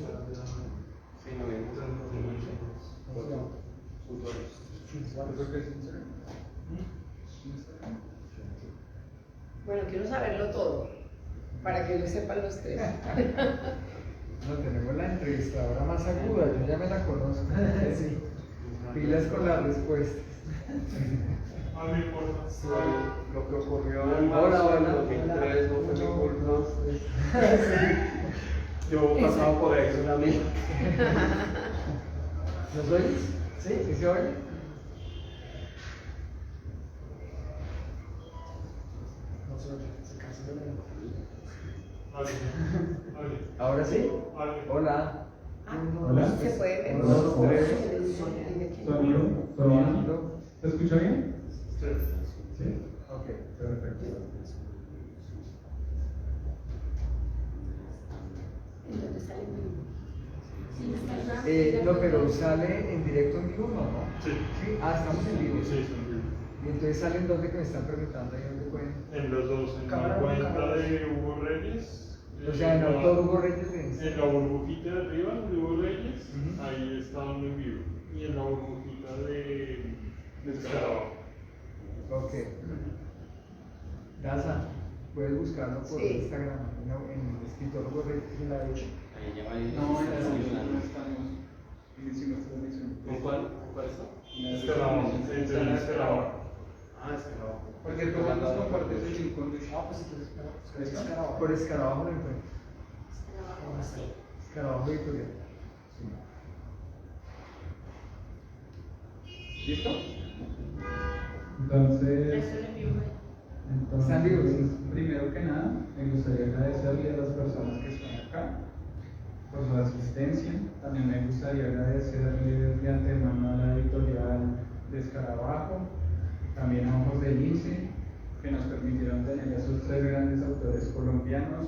Sí, no me gusta. Bueno, quiero saberlo todo, para que lo sepan los tres. No, tenemos la entrevistadora más aguda, yo ya me la conozco. Sí. Pilas con las respuestas. No me importa. Sí, lo que ocurrió en marzo del 2003 no fue mi culpa. Yo pasaba por ahí solamente. ¿Nos oyes? ¿Sí? ¿Sí se oye? No se oye, se cancela la Vale. Vale. ¿Ahora sí? Vale. Hola. Hola. Se puede ver. Uno, dos, tres. Sonido. Probando. ¿Se escucha bien? Sí. Sí. Ok, perfecto. Entonces sale muy No, pero sale en directo en vivo, ¿no? Sí. Sí. Ah, estamos en vivo. Sí, Y entonces salen dónde que me están preguntando ahí dónde pueden. en los dos, en la cuenta de Hugo Reyes. O sea, en autor Hugo Reyes de En Instagram. la burbujita de arriba de Hugo Reyes, Ujú. ahí está en vivo. Y en la burbujita de Escarabajo. Ok. Daza, puedes buscarlo por Sí. Instagram, en el escritor Hugo Reyes. Ahí ya va ahí. No, en la no estamos. Hicimos transmisión. ¿Con cuál? ¿Con cuál está? Escarabajo, sí, Está en de Escarabajo. Escarabajo. Ah, Escarabajo. Cualquier cosa nos compartes el link con Dushi. Por Escarabajo lo encuentro. Escarabajo editorial. Sí. ¿Listo? Entonces, Están vivos. primero que nada, me gustaría agradecerle a las personas que están acá por su asistencia. También me gustaría agradecerle de antemano a la editorial de Escarabajo, también a Ojos del Lince, que nos permitieron tener a esos tres grandes autores colombianos,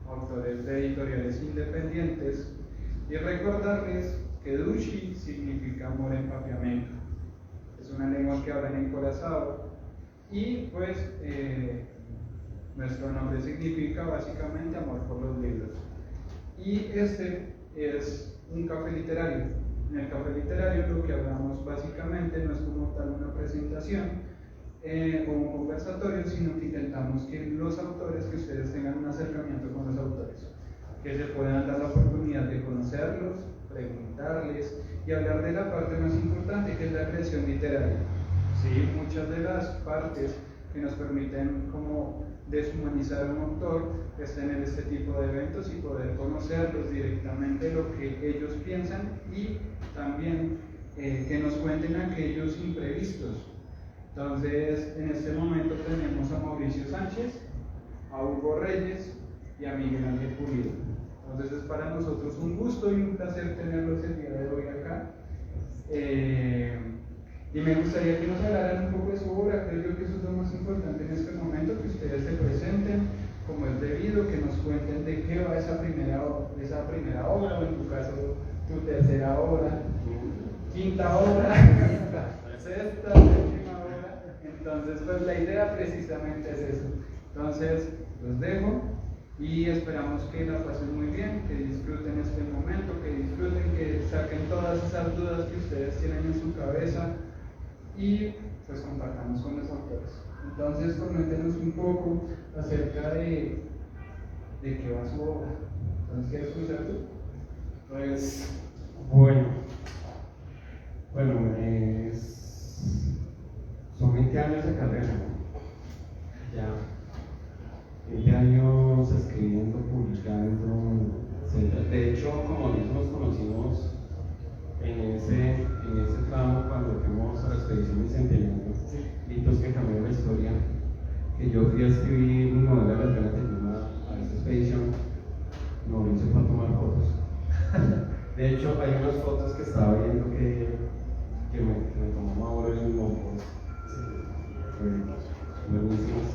autores de editoriales independientes, y recordarles que Dushi significa amor en papiamento. Es una lengua que hablan en Curazao, y pues nuestro nombre significa básicamente amor por los libros. Y este es un café literario. En el café literario lo que hablamos básicamente no es como tal una presentación o un conversatorio, sino que intentamos que los autores, que ustedes tengan un acercamiento con los autores, que se puedan dar la oportunidad de conocerlos, preguntarles y hablar de la parte más importante, que es la creación literaria. Sí, muchas de las partes que nos permiten como deshumanizar a un autor es tener este tipo de eventos y poder conocerlos directamente, lo que ellos piensan, y también que nos cuenten aquellos imprevistos. Entonces, en este momento tenemos a Mauricio Sánchez, a Hugo Reyes y a Miguel Ángel Pulido. Entonces es para nosotros un gusto y un placer tenerlos el día de hoy acá. Y me gustaría que nos hablaran un poco de su obra. Creo yo que eso es lo más importante en este momento, que ustedes se presenten como es debido, que nos cuenten de qué va esa primera obra, o en tu caso, tu tercera obra, quinta obra, sexta, séptima obra. Entonces, pues la idea precisamente es eso. Entonces, los dejo y esperamos que la pasen muy bien, que disfruten este momento, que saquen todas esas dudas que ustedes tienen en su cabeza y pues compartamos con los autores. Entonces, coméntenos un poco acerca de qué va su obra. Entonces, ¿quieres comenzar tú? Pues, bueno, son 20 años de carrera, ¿no? Ya, 20 años escribiendo, publicando, etc. De hecho, como nos conocimos en ese tramo cuando fuimos a la expedición bicentenario, hitos que cambiaron la historia, que yo fui a escribir mi novela Las ganas de Yuma a esa expedición, Mauricio fue a tomar fotos. De hecho, hay unas fotos que estaba viendo que me tomó Mauro en el momento. Buenísimas.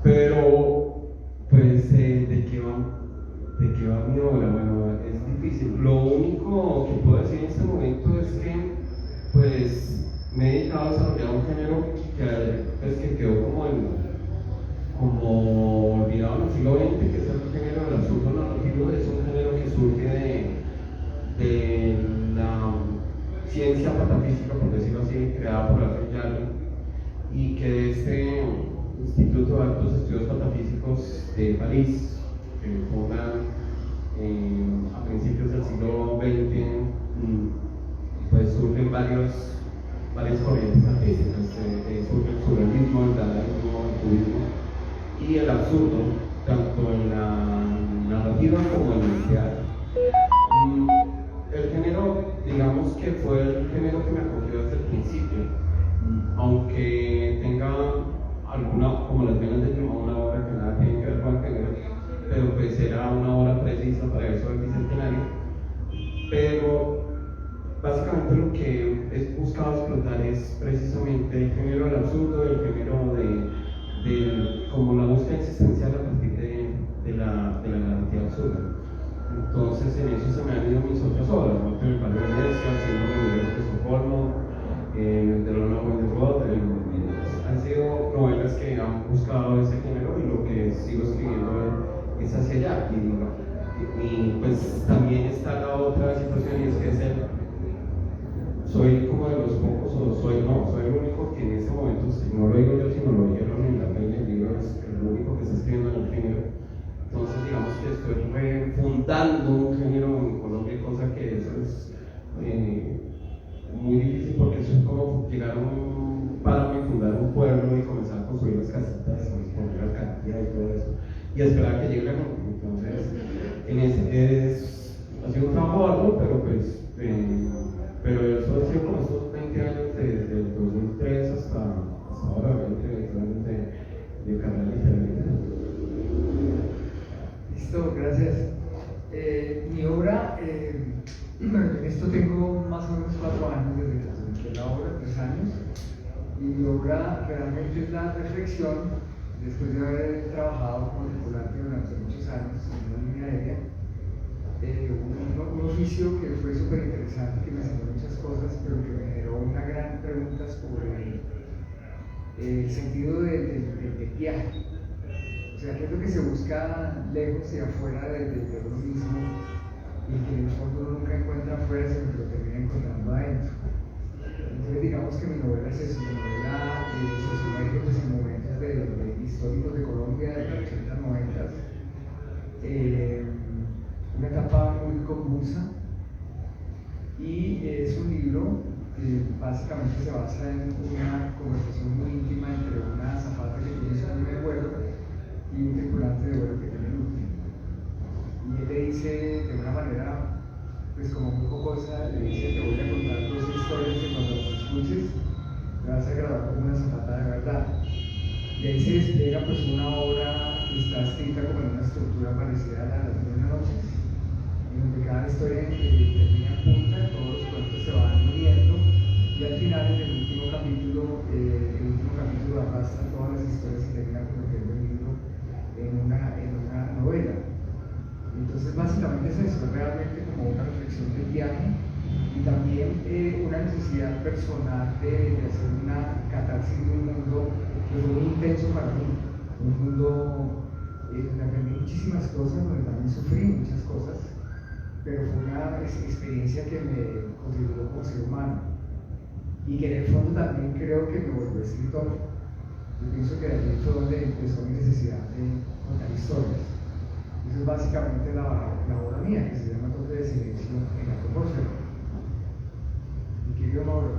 Pero, pues, ¿de qué va mi obra? Bueno, es difícil. Lo único que puedo decir en este momento es que, pues, me he dedicado a desarrollar un género que quedó como olvidado en el siglo XX, que es el género del absurdo narrativo. Es un género que surge ciencia patafísica, por decirlo así, creada por Alfred Yalom, y que este Instituto de Altos Estudios Patafísicos de París, que fundan a principios del siglo XX, pues surgen varias corrientes artísticas, surge el surrealismo, el dadaísmo, el cubismo y el absurdo, tanto en la narrativa como en el teatro. El género, digamos que fue el género que me acogió desde el principio, aunque tenga alguna, como las venas de Yuma, una obra que nada tiene que ver con el género, pero pues era una obra precisa para eso del bicentenario. Pero básicamente lo que he buscado explotar es precisamente el género del absurdo, el género de como la búsqueda existencial a partir de la narrativa absurda. Entonces en eso se me han ido mis otras obras, ¿no? El Palo de Venecia, Síndrome de Miguel de Estocolmo, The Lone Woman in the Road, han sido novelas que han buscado ese género y lo que sigo escribiendo es hacia allá. Y pues también está la otra situación, y es que soy como de los pocos, soy el único que en este momento, no lo digo yo, sino lo dijeron en la peli del libro, es el único que está escribiendo en el género. Entonces digamos que estoy refundando un género en Colombia, cosa que eso es muy difícil, porque eso es como llegar a un páramo y fundar un pueblo y comenzar a construir las casitas, poner la alcaldía y todo eso, y esperar que llegue la gente. Entonces ha sido un trabajo arduo, pero eso ha sido como estos 20 años desde el 2003 hasta ahora, 20 años de carrera literaria. Listo, gracias. Mi obra, en esto tengo más o menos 4 años desde que publiqué la obra, 3 años, y mi obra realmente es la reflexión, después de haber trabajado como tripulante durante muchos años en una línea aérea, un oficio que fue súper interesante, que me enseñó muchas cosas, pero que me generó una gran pregunta sobre el sentido del viaje. O sea, ¿qué es lo que se busca lejos y afuera de uno mismo, y que en el fondo uno nunca encuentra afuera, sino que lo termina encontrando adentro? Entonces digamos que mi novela es eso, mi novela se sumerge pues, en momentos históricos de Colombia de los 80, 90, una etapa muy convulsa, y es un libro que básicamente se basa en una conversación muy íntima entre una azafata que tiene su primer vuelo y un tripulante de vuelo que tiene el último. Y él le dice de una manera pues como muy jocosa, le dice: te voy a contar 2 historias que cuando las escuches te vas a grabar como una zapata de verdad. Y ahí se despliega pues una obra que está escrita como en una estructura parecida a la de las 9 noches, en donde cada historia termina en punta, todos los cuentos se van uniendo, y al final en el último capítulo arrastra todas las historias y termina convirtiendo el libro en una novela. Entonces básicamente es eso, realmente como una reflexión del viaje, y también una necesidad personal de hacer una catarsis de un mundo que fue muy intenso para mí, un mundo donde aprendí muchísimas cosas, donde también sufrí muchas cosas, pero fue una experiencia que me configuró como ser humano, y que en el fondo también creo que me volvió escritor. Yo pienso que allí fue donde empezó mi necesidad de contar historias. Eso es básicamente la obra mía, que se llama Toque de Silencio en la Proporción. Mi querido Mauro.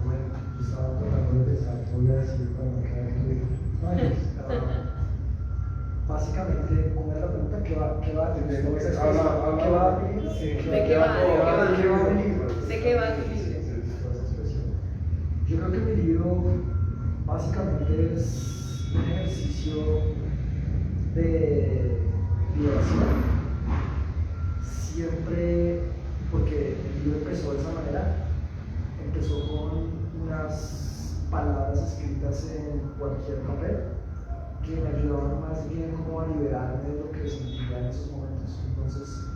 Bueno, estaba tratando de pensar, voy a decir para no caer en básicamente, ¿cómo es la pregunta? ¿Qué va a ¿De qué va tu libro? Yo creo que mi libro básicamente es un ejercicio de liberación. Siempre, porque el libro empezó de esa manera, empezó con unas palabras escritas en cualquier papel que me ayudaban más bien como a liberarme de lo que sentía en esos momentos. Entonces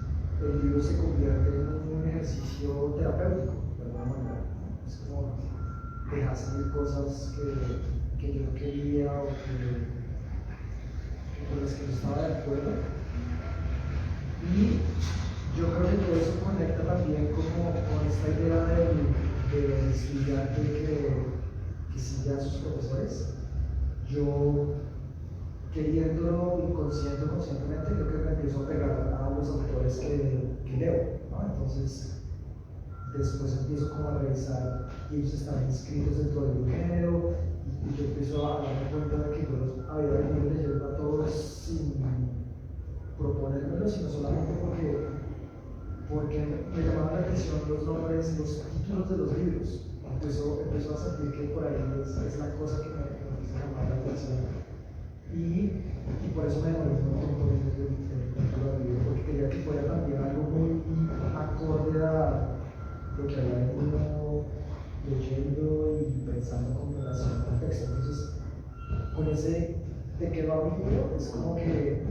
el libro se convierte en un ejercicio terapéutico de alguna manera. Es como dejar salir cosas que yo no quería o con las que no estaba de acuerdo. Y yo creo que todo eso conecta también como con esta idea del estudiante que sigue a sus profesores, yo queriéndolo inconsciente o conscientemente, creo que me empiezo a pegar a los autores que leo, ¿no? Entonces, después empiezo como a revisar y ellos están inscritos dentro de un género y yo empiezo a darme cuenta de que yo los había venido leyendo a todos sin proponérmelo, sino solamente porque me llamaban la atención los nombres, los títulos de los libros. Empezó a sentir que por ahí es la cosa que me empieza a llamar la atención. Y por eso me demoré un montón por el libro, porque quería que fuera también algo muy acorde a lo que había venido leyendo y pensando con relación al texto. Entonces, con ese de qué va mi libro, es como que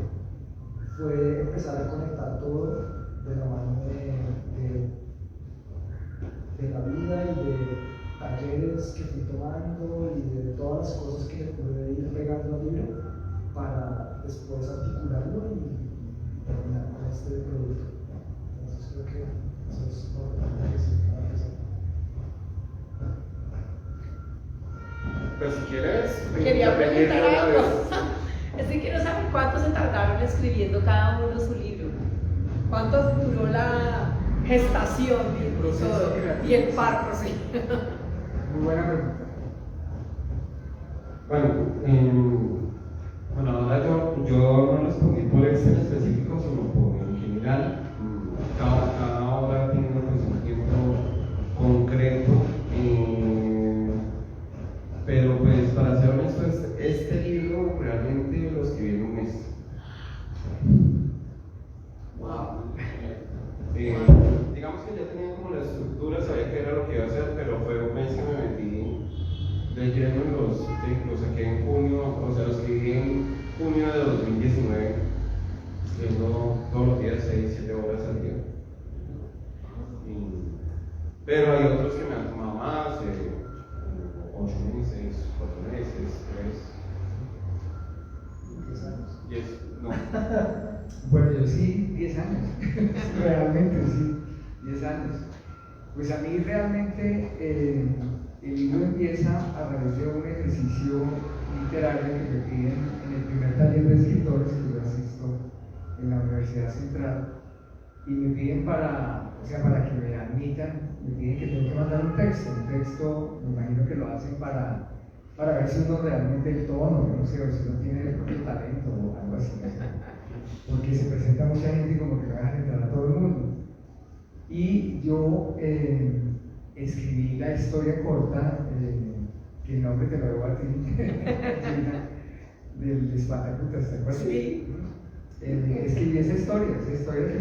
fue empezar a conectar todo de la mano de la vida y de talleres que fui tomando y de todas las cosas que le pude ir pegando al libro para después articularlo y terminar con este producto. Entonces creo que eso es lo que sí para empezar. Pues si quieres, Quería preguntar una algo. vez. Es que quiero saber cuánto se tardaron escribiendo cada uno su libro. ¿Cuánto duró la gestación y todo? Y el parto, sí. Muy buena pregunta. Bueno, ahora yo no respondí por Excel específico, sino por en general. Cada obra tiene pues, un tiempo concreto, pero pues para ser honesto, este libro realmente lo escribí en un mes. Wow. Digamos que ya tenía como la estructura, sabía que era lo que iba a hacer, pero fue un mes que me metí de lleno en lo saqué en junio, o sea, lo escribí en junio de 2019, escribiendo todos los días 6-7 horas al día. Pero hay otros que me han tomado más, 8 meses, 4 meses, 3. 10 años. 10, no. Bueno, yo sí, 10 años. Realmente sí, 10 años. Pues a mí realmente el libro empieza a raíz de un ejercicio literario que me piden en el primer taller de escritores que yo asisto en la Universidad Central, y me piden para que me admitan, me piden que tengo que mandar un texto, me imagino que lo hacen para ver si uno realmente el tono, no sé, o si uno tiene el propio talento o algo así, no sé. Porque se presenta mucha gente y como que no dejan entrar a todo el mundo. Y yo escribí la historia corta, que el nombre te lo debo a ti, del Espatacutas, ¿te acuerdas? Sí. Escribí esa historia que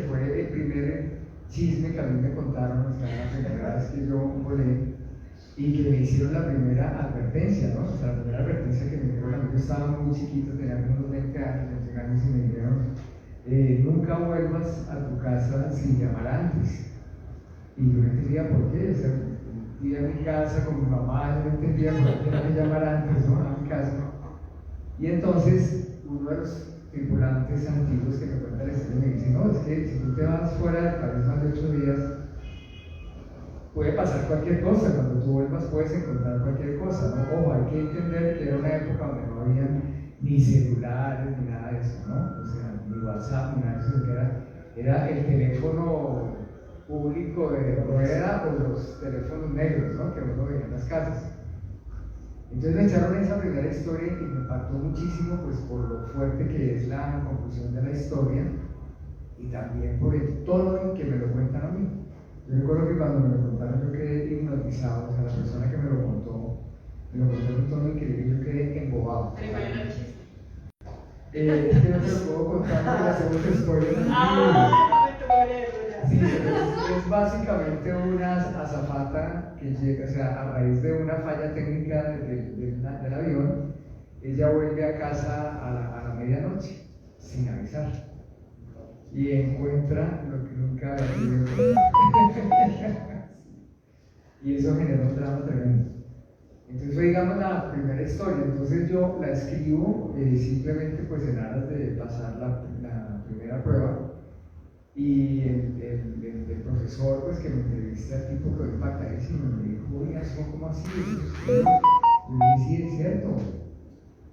fue el primer chisme que a mí me contaron, o sea, la primera vez que yo volé, y que me hicieron la primera advertencia, ¿no? O sea, la primera advertencia que me dieron, yo estaba muy chiquito, tenía unos 20 años, 21 años, y me dijeron, nunca vuelvas a tu casa sin llamar antes. Y yo no entendía por qué, o sea, iba a mi casa con mi mamá, yo no entendía por qué tenía que llamar antes, ¿no? A mi casa. Y entonces, uno de los tripulantes antiguos que me cuenta la historia me dice, no, es que si tú te vas fuera del país más de 8 días, puede pasar cualquier cosa, cuando tú vuelvas puedes encontrar cualquier cosa, ¿no? Ojo, hay que entender que era una época donde no había ni celulares ni nada de eso, ¿no? O sea, ni WhatsApp, ni nada de eso, que era el teléfono público de rueda o los teléfonos negros, ¿no? Que uno veía en las casas. Entonces me echaron esa primera historia y me impactó muchísimo, pues por lo fuerte que es la conclusión de la historia y también por el tono en que me lo cuentan a mí. Yo recuerdo que cuando me lo contaron yo quedé hipnotizado, o sea, la persona que me lo contó en un tono increíble, yo quedé embobado. Es que no te lo puedo contar porque la segunda historia. Sí, es básicamente una azafata que llega, o sea, a raíz de una falla técnica del avión, ella vuelve a casa a la medianoche, sin avisar, y encuentra lo que nunca había vivido. Y eso genera un drama tremendo. Entonces fue, digamos, la primera historia. Entonces yo la escribo simplemente pues en aras de pasar la primera prueba. Y el profesor, pues que me entrevista, el tipo quedó impactadísimo, me dijo, oiga, ¿cómo así? Yo le dije, sí, es cierto.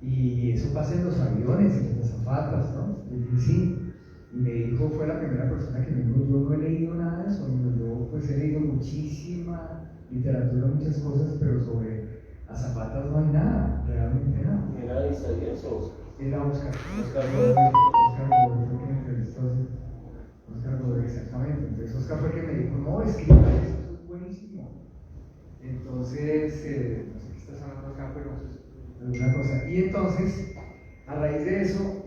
Y eso pasa en los aviones, en las azafatas, ¿no? Y dije, sí. Y me dijo, fue la primera persona que me dijo, yo no he leído nada de eso, yo pues he leído muchísima literatura, muchas cosas, pero sobre azafatas no hay nada, realmente nada. ¿Era Isaías o Oscar? Era Oscar. Oscar Rodríguez fue que me entrevistó. Oscar Rodríguez, exactamente. Entonces Oscar fue que me dijo, no, escriba eso, eso es buenísimo. Entonces, no sé qué estás hablando acá, pero alguna cosa. Y entonces, a raíz de eso,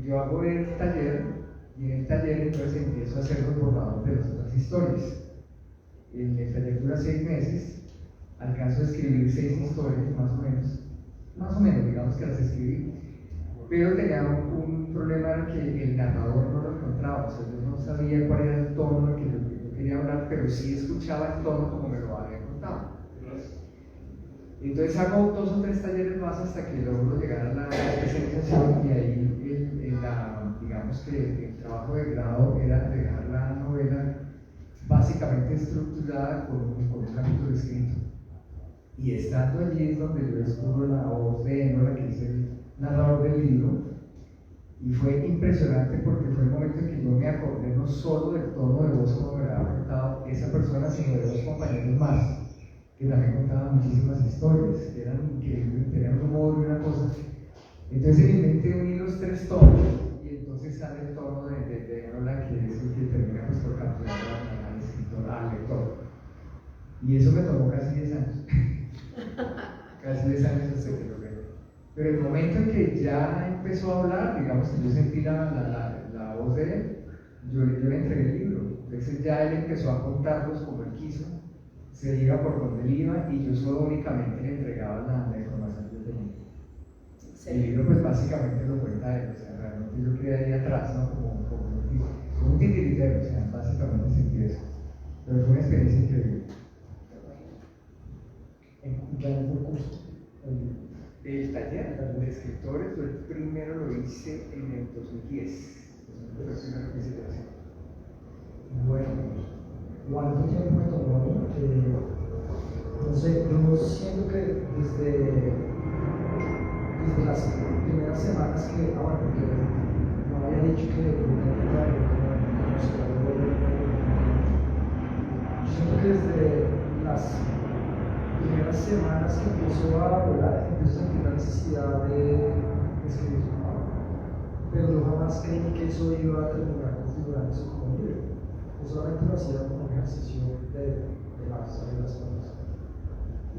yo hago el taller, y en el taller entonces empiezo a hacer los borradores de las otras historias. El taller dura 6 meses, alcanzo a escribir 6 historias más o menos, digamos que las escribí. Pero tenía un problema, era que el narrador no lo encontraba, o sea, yo no sabía cuál era el tono que yo quería hablar, pero sí escuchaba el tono como me lo había contado. Entonces hago 2 o 3 talleres más hasta que logro llegar a la especialización, y ahí digamos que el trabajo de grado era dejar la novela básicamente estructurada con un capítulo escrito. Y estando allí es donde yo descubro la voz de Enola, que es el narrador del libro, y fue impresionante porque fue el momento en que yo me acordé no solo del tono de voz como me lo había contado esa persona, sino de 2 compañeros más que también contaban muchísimas historias, que eran increíbles, tenían un humor y una cosa. Entonces en mi mente uní los 3 tonos, y entonces sale el tono de Enola, que es el que termina pues por capturar al escritor, al lector. Y eso me tomó casi 10 años. Casi 10 años hasta que lo veo. Pero el momento en que ya empezó a hablar, digamos que yo sentí la voz de él, yo le entregué el libro. Entonces ya él empezó a contarlos como él quiso, se iba por donde él iba, y yo solo únicamente le entregaba la información que yo tenía. Sí. El libro pues básicamente lo cuenta él, o sea, realmente yo quedé ahí atrás, ¿no? Como un titiritero, o sea, básicamente sentí eso. Pero fue una experiencia increíble. ¿En qué año fue el curso? El taller de escritores, yo el primero lo hice en el 2010. Bueno, ¿cuánto tiempo me tomó a mí? No sé, yo siento que desde las primeras semanas que, porque no había dicho que yo siento que desde las primeras semanas que empiezo a volar, empiezo a sentir la necesidad de escribir. Pero yo jamás creí que eso iba a terminar configurándose como un libro. Yo solamente lo hacía como un ejercicio de las cosas.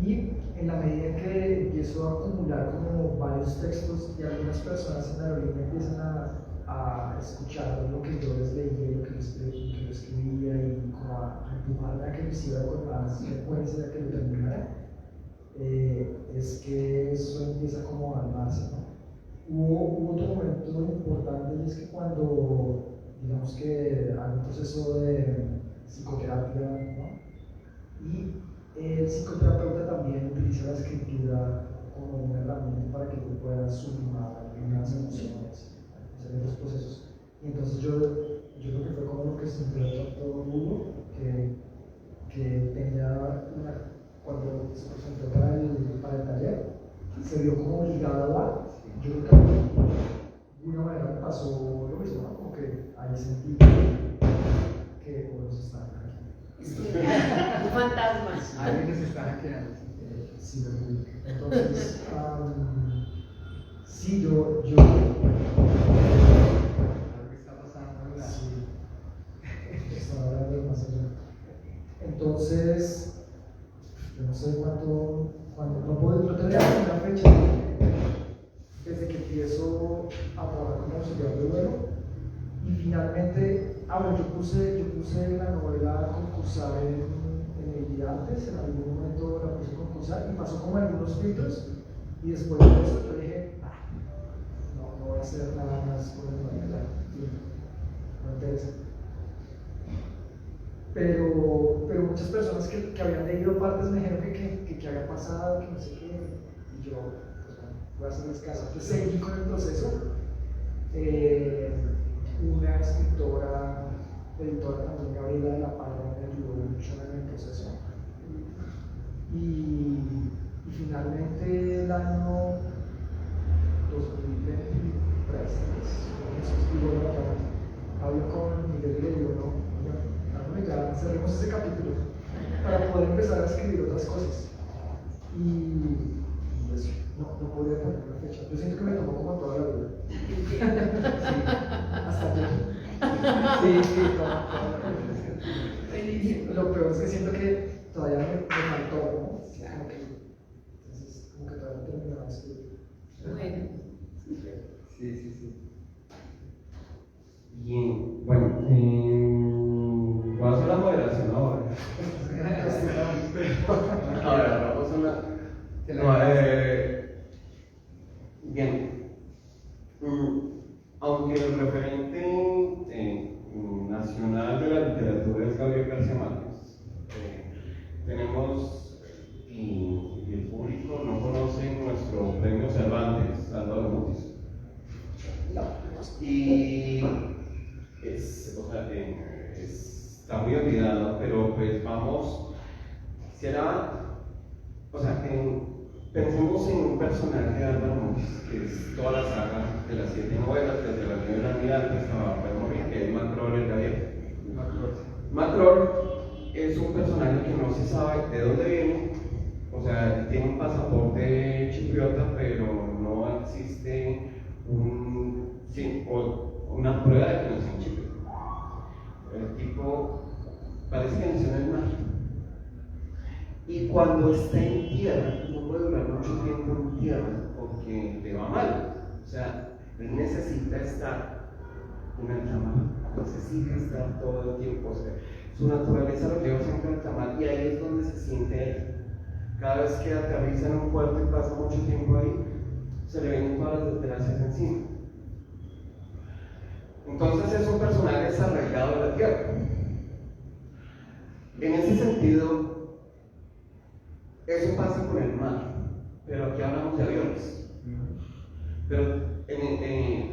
Y en la medida en que empiezo a acumular como varios textos, y algunas personas en la aerolínea empiezan a escuchar lo que yo les leía, lo que yo escribía, y como a empujarme a que lo hiciera con más frecuencia, a que lo terminara, es que eso empieza como a armarse, ¿no? Hubo otro momento importante, y es que cuando, digamos que hay un proceso de psicoterapia, ¿no? Y el psicoterapeuta también utiliza la escritura como una herramienta para que tú puedas sublimar unas emociones, hacer esos procesos. Y entonces yo creo que fue como lo que sintió el doctor Hugo, que tenía cuando se presentó para el taller, se vio como obligado a, yo creo que de una manera me pasó lo mismo, ¿no? Como que ahí sentí que todos estaban aquí. Un fantasma. Alguien se está hackeando. Sí, entonces, sí, yo Algo está pasando, ¿verdad? sí, estaba hablando demasiado. Entonces, yo no sé cuánto no tendría una fecha desde que empiezo a trabajar como auxiliar de vuelo, y finalmente, yo puse la novela a concursar en el antes, en algún momento la puse a concursar, y pasó como algunos filtros, y después de eso yo dije, no voy a hacer nada más con la novela, no interesa. Pero muchas personas que habían leído partes me dijeron que había pasado, que no sé qué, y yo, pues bueno, voy a hacerles caso. Entonces seguí con el proceso. Una escritora editora también, Gabriela de la Parra, me ayudó mucho en el proceso. Y finalmente el año 2023, hablo con Miguel y le digo, no, ya cerremos ese capítulo para poder empezar a escribir otras cosas. Y pues no podía poner una fecha. Yo siento que me tomó como toda la vida. Sí, hasta aquí. Sí, toda la vida. Y lo peor es que siento que todavía me faltó, ¿no? Entonces, como que todavía no terminaba de escribir. Bueno. Sí. Bien, bueno, voy a hacer la moderación ahora. Ahora, vamos a una. Bien. Aunque el referente nacional de la literatura es Gabriel García Márquez, tenemos, y el público no conoce nuestro premio Cervantes, Álvaro Mutis. Y está muy olvidado, pero pues vamos, pensemos en un personaje de Álvaro Mutis, que es toda la saga de las 7 novelas, desde La Nieve del Almirante hasta Morir, que es Macrol el Gaviota. Macrol es un personaje que no se sabe de dónde viene, o sea, tiene un pasaporte chipriota, pero no existe una prueba de que nació en Chipre. El tipo parece que nació en el mar. Y cuando está en tierra, no puede durar mucho tiempo en tierra porque le va mal. O sea, él necesita estar en alta mar, necesita estar todo el tiempo. O sea, su naturaleza lo lleva siempre a alta mar y ahí es donde se siente él. Cada vez que aterriza en un puerto y pasa mucho tiempo ahí, se le vienen todas las desgracias encima. Entonces es un personaje desarraigado de la tierra. En ese sentido, eso pasa con el mar, pero aquí hablamos de aviones. Pero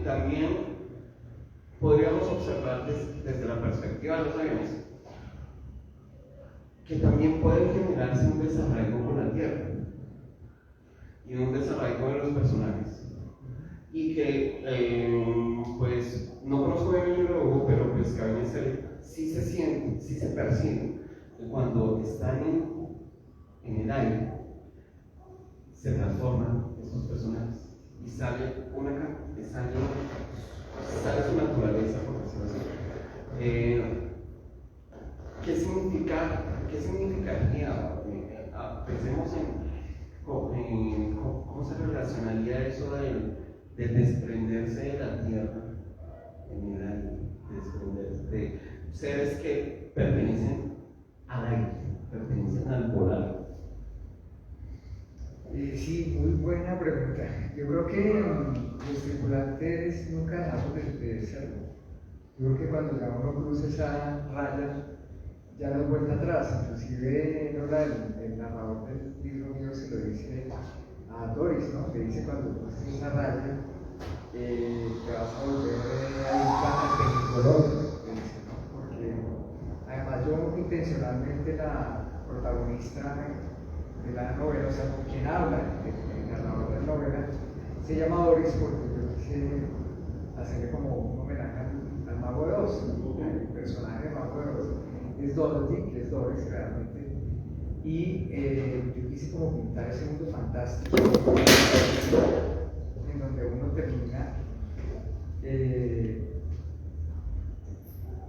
también podríamos observar desde la perspectiva de los aviones que también puede generarse un desarraigo con la tierra y un desarraigo de los personajes. Y que, pues, no conozco bien el libro de Hugo, pero pues que a veces sí se siente, sí se percibe que cuando están en el aire se transforman esos personajes y sale su naturaleza, por decirlo así. ¿Qué significaría? Pensemos en cómo se relacionaría eso de desprenderse de la tierra en el aire, de desprenderse de seres que pertenecen al aire, pertenecen al volar. Sí, muy buena pregunta. Yo creo que los tripulantes nunca dejamos de serlo. Yo creo que cuando ya uno cruza esa raya, ya no hay vuelta atrás. Inclusive el narrador del libro mío se lo dice a Doris, ¿no? Le dice cuando cruces esa raya, te vas a volver a ir para el color, le dice, ¿no? Porque además yo intencionalmente la protagonista de la novela, o sea, con quien habla, el narrador de la novela, se llama Doris porque yo quise hacerle como un homenaje al Mago de Oz, el personaje de Mago de Oz es Dorothy, que es Doris realmente, y yo quise como pintar ese mundo fantástico en donde uno termina,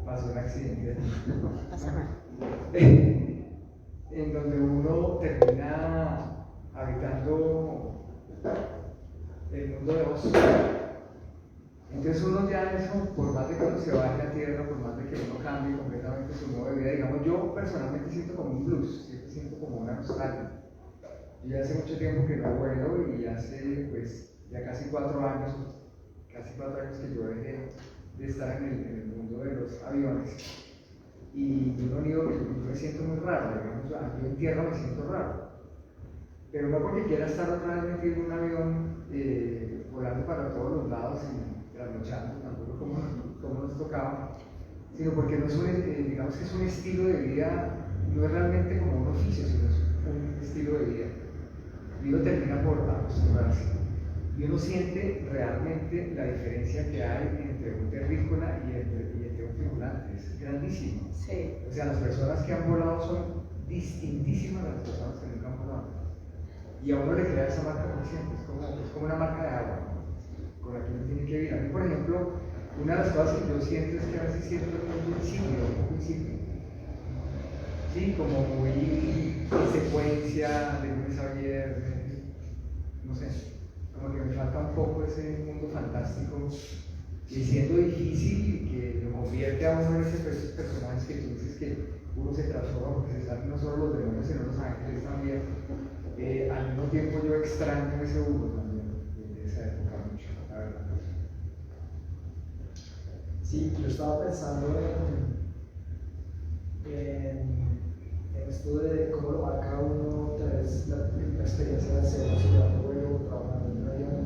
pasó un accidente, en donde uno termina habitando el mundo de Oz. Entonces uno ya eso, por más de que uno se baje a tierra, por más de que uno cambie completamente su modo de vida, digamos, yo personalmente siento como un blues, siento como una nostalgia. Yo ya hace mucho tiempo que no vuelo y hace pues ya casi 4 años que yo dejé de estar en el mundo de los aviones. Y yo no digo que yo me siento muy raro, digamos, yo en tierra me siento raro. Pero no porque quiera estar otra vez metido en un avión volando para todos los lados y trasnochando, tampoco como nos tocaba, sino porque no es digamos que es un estilo de vida, no es realmente como un oficio, sino es un estilo de vida. Y uno termina por acostumbrarse. Y uno siente realmente la diferencia que hay entre un terrícola y entre un tripulante. Es grandísimo. Sí. O sea, las personas que han volado son distintísimas de las personas que nunca han volado. Y a uno le crea esa marca por siempre, es como una marca de agua, ¿no? Con la que uno tiene que vivir. A mí, por ejemplo, una de las cosas que yo siento es que a veces siento muy insípido, un poco insípido. Sí, como muy en secuencia, de lunes a viernes, no sé, como que me falta un poco ese mundo fantástico y siendo difícil y que lo convierte a uno en ese personaje que tú dices que uno se transforma porque se salen no solo los demonios sino los ángeles también. Al mismo tiempo yo extraño ese Hugo también de esa época mucho, la verdad. Sí, yo estaba pensando en esto de cómo lo marca uno otra vez la experiencia de hacer estudiando vuelo, trabajando en un avión.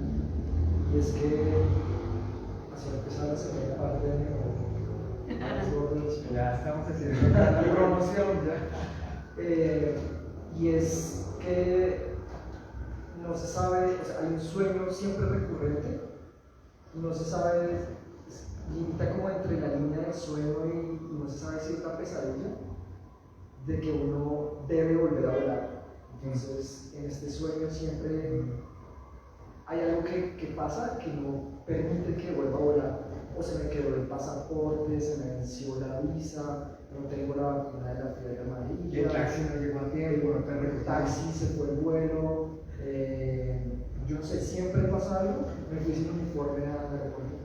Y es que, así empezar la segunda parte de mi Ya estamos haciendo una promoción ya. Y es que no se sabe, o sea, hay un sueño siempre recurrente, no se sabe, limita como entre la línea del sueño y no se sabe si es una pesadilla, de que uno debe volver a volar. Entonces, en este sueño siempre hay algo que pasa que no permite que vuelva a volar. O se me quedó el pasaporte, se me venció la visa, no tengo la vacuna de la fiebre amarilla. El taxi no llegó a tiempo, no te El recogí. taxi se fue el vuelo. Yo no sé, siempre pasa algo. Me fui sin uniforme al aeropuerto.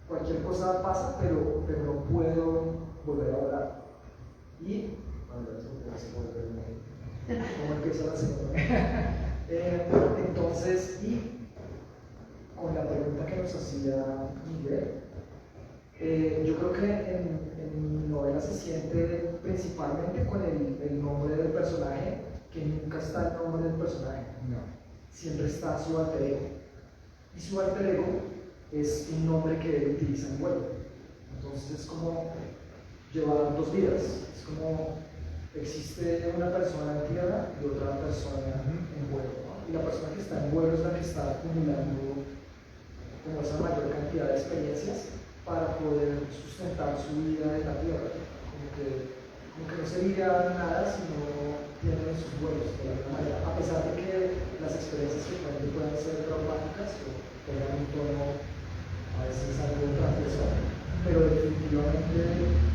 Cualquier cosa pasa, pero no puedo volver a volar. Y cuando se vuelve, ¿cómo empieza la segunda? Entonces, y con la pregunta que nos hacía Miguel, yo creo que en mi novela se siente principalmente con el nombre del personaje, que nunca está el nombre del personaje. No. Siempre está su alter ego. Y su alter ego es un nombre que él utiliza en vuelo. Entonces es como llevar dos vidas. Es como existe una persona en tierra y otra persona en vuelo, ¿no? Y la persona que está en vuelo es la que está acumulando como esa mayor cantidad de experiencias para poder sustentar su vida en la tierra. Como que no sería nada si no tiene sus vuelos de alguna manera, a pesar de que las experiencias que pueden ser traumáticas o tengan un tono a veces algo transgresor, pero definitivamente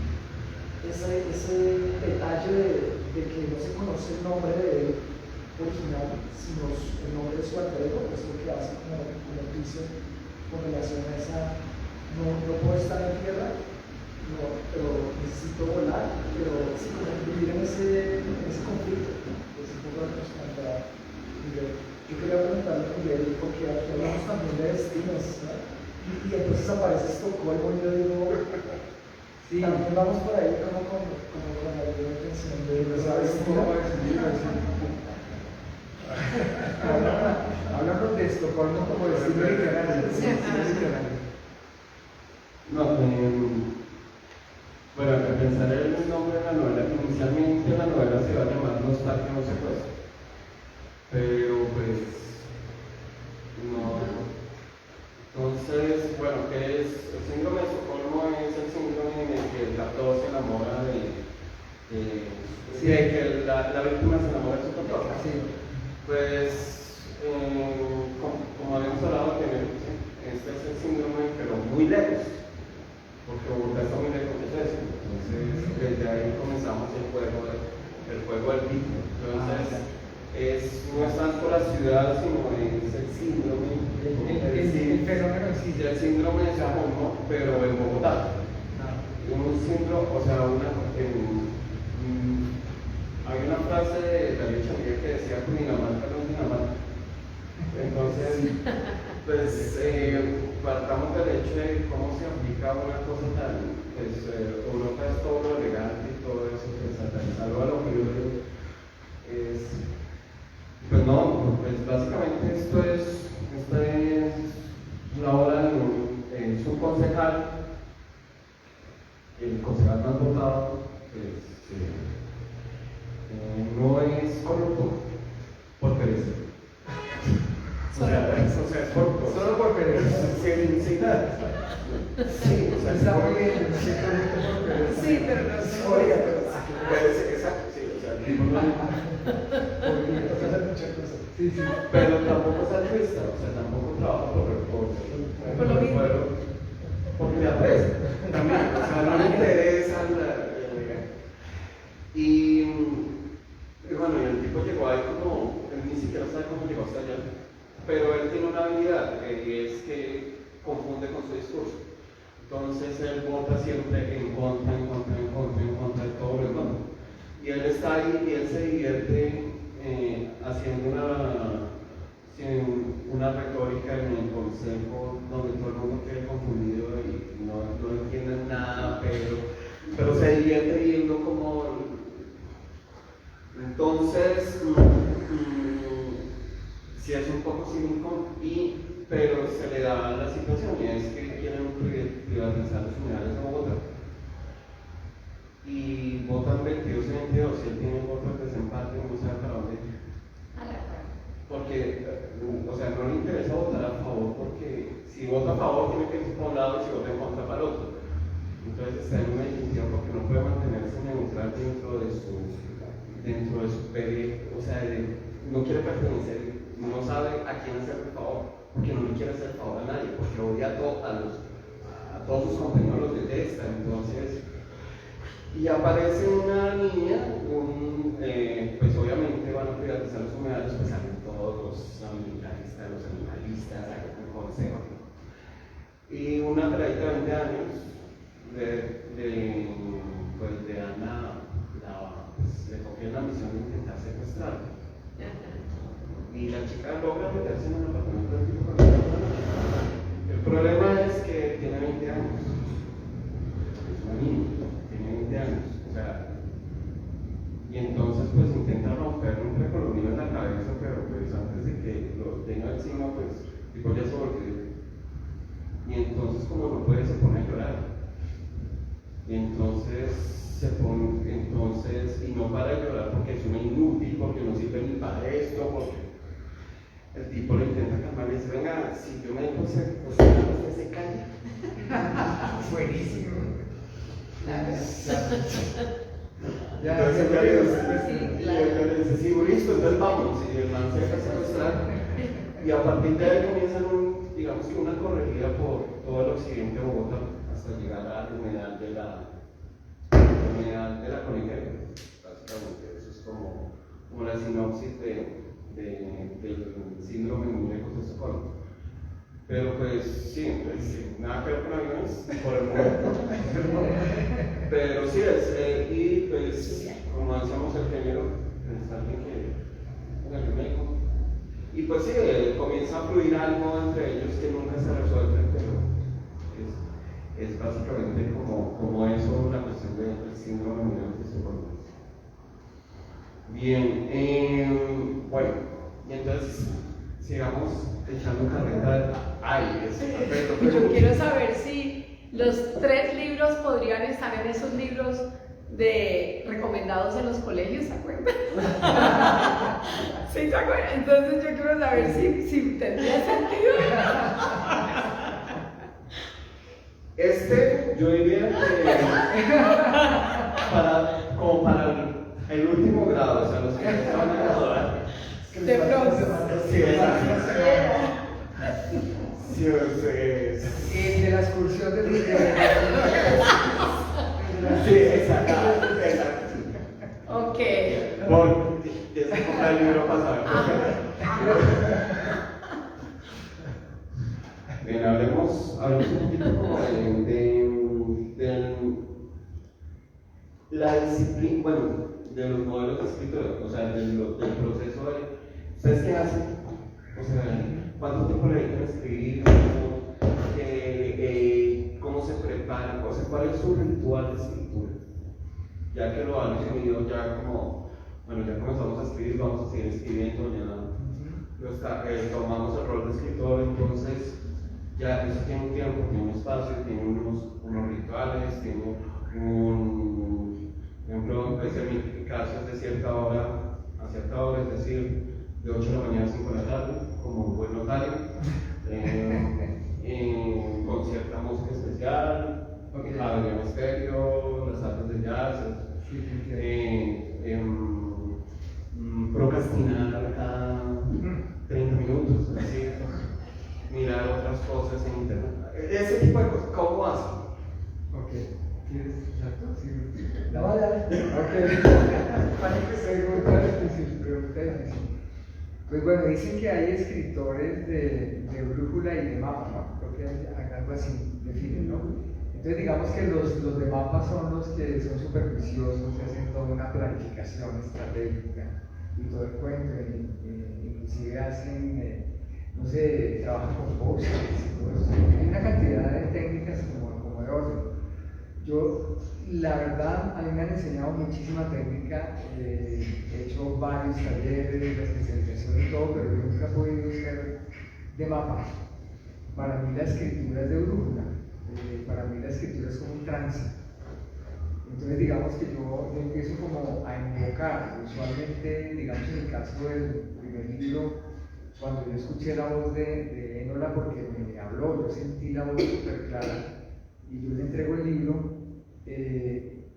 ese detalle de que no se conoce el nombre de él original, sino el nombre de su alter ego, es lo que hace como juicio con relación a esa, no puedo estar en tierra, no, pero necesito volar, pero sí, como vivir en ese conflicto, es un poco lo que nos plantea Miguel. Yo quería preguntarle a Miguel, porque aquí hablamos también de destinos, ¿no? Y entonces aparece Estocolmo y yo digo, sí, también vamos por ahí como con la intención de ¿Sabes cómo es? Hablamos de Estocolmo como destino literario. No, bueno, al pensar en el nombre de la novela, inicialmente la novela se va a llamar Nostalgia no secuestro, pero pues no. Entonces, bueno, ¿qué es? El síndrome de Estocolmo es el síndrome en el que la todos se enamora de que la víctima se enamora de su protagonista. Sí. Pues, como habíamos hablado, este es el síndrome, pero muy lejos, porque Bogotá está muy lejos de eso. Entonces, desde ahí comenzamos el juego del ritmo. Entonces, no es tanto la ciudad, sino es el síndrome. El fenómeno existe. El síndrome de Estocolmo, pero en Bogotá. Un síndrome, o sea, hay una frase de David Chamilla que decía que Dinamarca no es Dinamarca. Entonces, pues partamos del hecho de cómo se aplica una cosa tan, pues Europa es todo lo elegante y todo eso, pues satanizarlo a lo que es, pues no, pues básicamente esto es una obra es un concejal, por pereza. Sí, o sea, Está muy bien, me siento mucho por pereza. Sí, pero no sé. Oiga, pero exacto, sí, o sea, el tipo no. porque me toca hacer muchas cosas. Sí, sí. Pero tampoco es altruista, o sea, tampoco trabaja Por lo mismo. porque le aprecia también, o sea, no le interesa y bueno, y el tipo llegó ahí como, él ni siquiera sabe cómo llegó hasta allá, pero él tiene una habilidad y es que confunde con su discurso. Entonces él vota siempre en contra de todo el mundo. Y él está ahí y él se divierte haciendo una retórica en el consejo donde todo el mundo queda confundido y no entienden nada, pero se divierte viendo como. Entonces, sí es un poco cínico, pero se le da la situación y es que quieren privatizar los funerales en Bogotá. Y votan 22 y 22, y él tiene votos de desempate, no sabe para dónde ir. Porque, o sea, no le interesa votar a favor, porque si vota a favor tiene que ir para un lado y si vota en contra para el otro. Entonces está en una disyunción porque no puede mantenerse neutral dentro de su o sea, no quiere pertenecer, no sabe a quién hacerle favor, porque no le quiere hacer favor a nadie, porque odia a todos sus compañeros, los detesta. Entonces, y aparece una niña, pues obviamente van a privatizar los humedales, pues salen todos los animalistas, el consejo. Y una peladita de 20 años, de Ana, pues, le confía la misión de intentar secuestrarla. Y la chica logra meterse en un apartamento del tipo con el problema es que tiene 20 años. Es una niña, tiene 20 años. O sea, y entonces pues intenta romper un precolomino en la cabeza, pero pues antes de que lo tenga encima, pues tipo ya se volvió. Y entonces como no puede, se pone a llorar. Y entonces y no para de llorar porque es una inútil, porque no sirve ni para esto, porque el tipo le intenta calmar y dice, venga, si yo me dejo usted se calla. Buenísimo. Entonces ella le dice, sí, listo, entonces vamos. Y el man se deja secuestrar. Y a partir de ahí comienzan digamos que una corregida por todo el occidente de Bogotá hasta llegar al humedal de la Conejera. Básicamente, eso es como la sinopsis del síndrome muñeco de Estocolmo. Pero pues sí, nada que ver con aviones por el momento. Pero sí es, y pues como decíamos el género, es alguien que es médico. Y pues sí, comienza a fluir algo entre ellos que nunca se resuelve, pero es básicamente como eso la cuestión del síndrome muñeco de Estocolmo. Bien, bueno, y entonces sigamos echando carreta. Ay, es perfecto. Yo quiero saber si los 3 libros podrían estar en esos libros recomendados en los colegios, ¿se acuerdan? ¿Sí se acuerdan? Entonces yo quiero saber si tendría sentido. Yo diría que como para el último grado, o sea, los que se van a graduar. De pronto. Sí, exacto. Sí, De la excursión de los sí, exacto. Ok. Porque ya se compra el libro pasado. Bien, hablemos un poquito como de la disciplina, bueno, de los modelos de escritura, o sea, del proceso de. ¿Ustedes qué hacen? O sea, ¿cuánto tiempo le dedican a escribir? ¿Cómo se preparan? O sea, ¿cuál es su ritual de escritura? Ya que lo han asumido, ya comenzamos a escribir, vamos a seguir escribiendo, tomamos el rol de escritor, entonces ya eso tiene un tiempo, tiene un espacio, tiene unos rituales, tiene por ejemplo, pues en mi caso es de cierta hora a cierta hora, es decir, de 8 de la mañana a 5 de la tarde, como un buen notario. con cierta música especial, Ok. Adrián Estéreo, las artes de jazz, Sí, te entiendo. procrastinar cada 30 minutos, es decir, mirar otras cosas en internet. Ese tipo de cosas, ¿cómo hacen? Ok. ¿Quieres exacto? Sí. No, dale. Ok. Pregunta difícil, pregunta difícil. Pues bueno, dicen que hay escritores de brújula y de mapa, ¿no? Creo que hay algo así, definen, ¿no? Entonces digamos que los de mapa son los que son superficiosos, que hacen toda una planificación estratégica y todo el cuento, inclusive hacen, no sé, trabajan con posters y todo eso. Hay una cantidad de técnicas como de orden. Yo, la verdad, a mí me han enseñado muchísima técnica, he hecho varios talleres, la especialización y todo, pero yo nunca he podido ser de mapa. Para mí la escritura es de brújula, para mí la escritura es como un tránsito. Entonces digamos que yo empiezo como a invocar, usualmente, digamos en el caso del primer libro, cuando yo escuché la voz de Enola porque me habló, yo sentí la voz súper clara y yo le entrego el libro,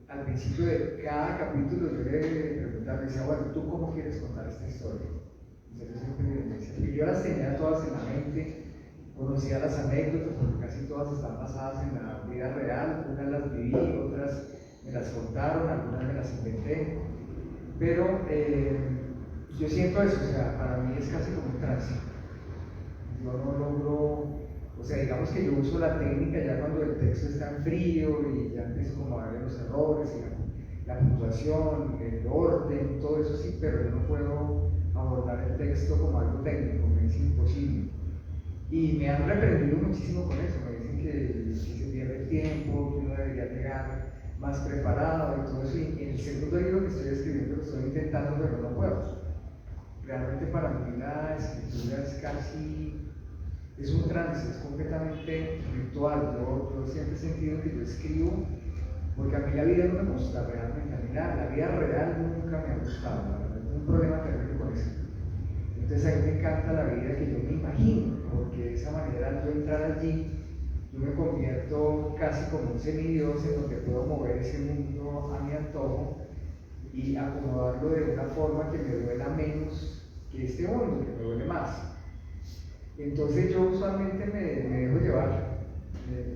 al principio de cada capítulo yo le preguntaba, me decía, bueno, ¿tú cómo quieres contar esta historia? Entonces yo siempre me decía, y yo las tenía todas en la mente, conocía las anécdotas, porque casi todas están basadas en la vida real, unas las viví, otras me las contaron, algunas me las inventé, pero yo siento eso, o sea, para mí es casi como un tránsito. Yo no logro, o sea, digamos que yo uso la técnica ya cuando el texto está en frío y ya empiezo como a ver los errores y la puntuación, el orden, todo eso sí, pero yo no puedo abordar el texto como algo técnico, me es imposible. Y me han reprendido muchísimo con eso, me dicen que se pierde el tiempo, que uno debería llegar más preparado y todo eso. Y en el segundo libro que estoy escribiendo lo estoy intentando, pero no puedo. Realmente para mí la escritura es casi, es un trance, es completamente virtual. Yo siempre he sentido que yo escribo porque a mí la vida no me gusta realmente, a mí la vida real nunca me ha gustado, tengo un problema terrible con eso. Entonces a mí me encanta la vida que yo me imagino, porque de esa manera al yo entrar allí, yo me convierto casi como un semidios en donde puedo mover ese mundo a mi antojo y acomodarlo de una forma que me duela menos que este mundo, que me duele más. Entonces yo usualmente me dejo llevar,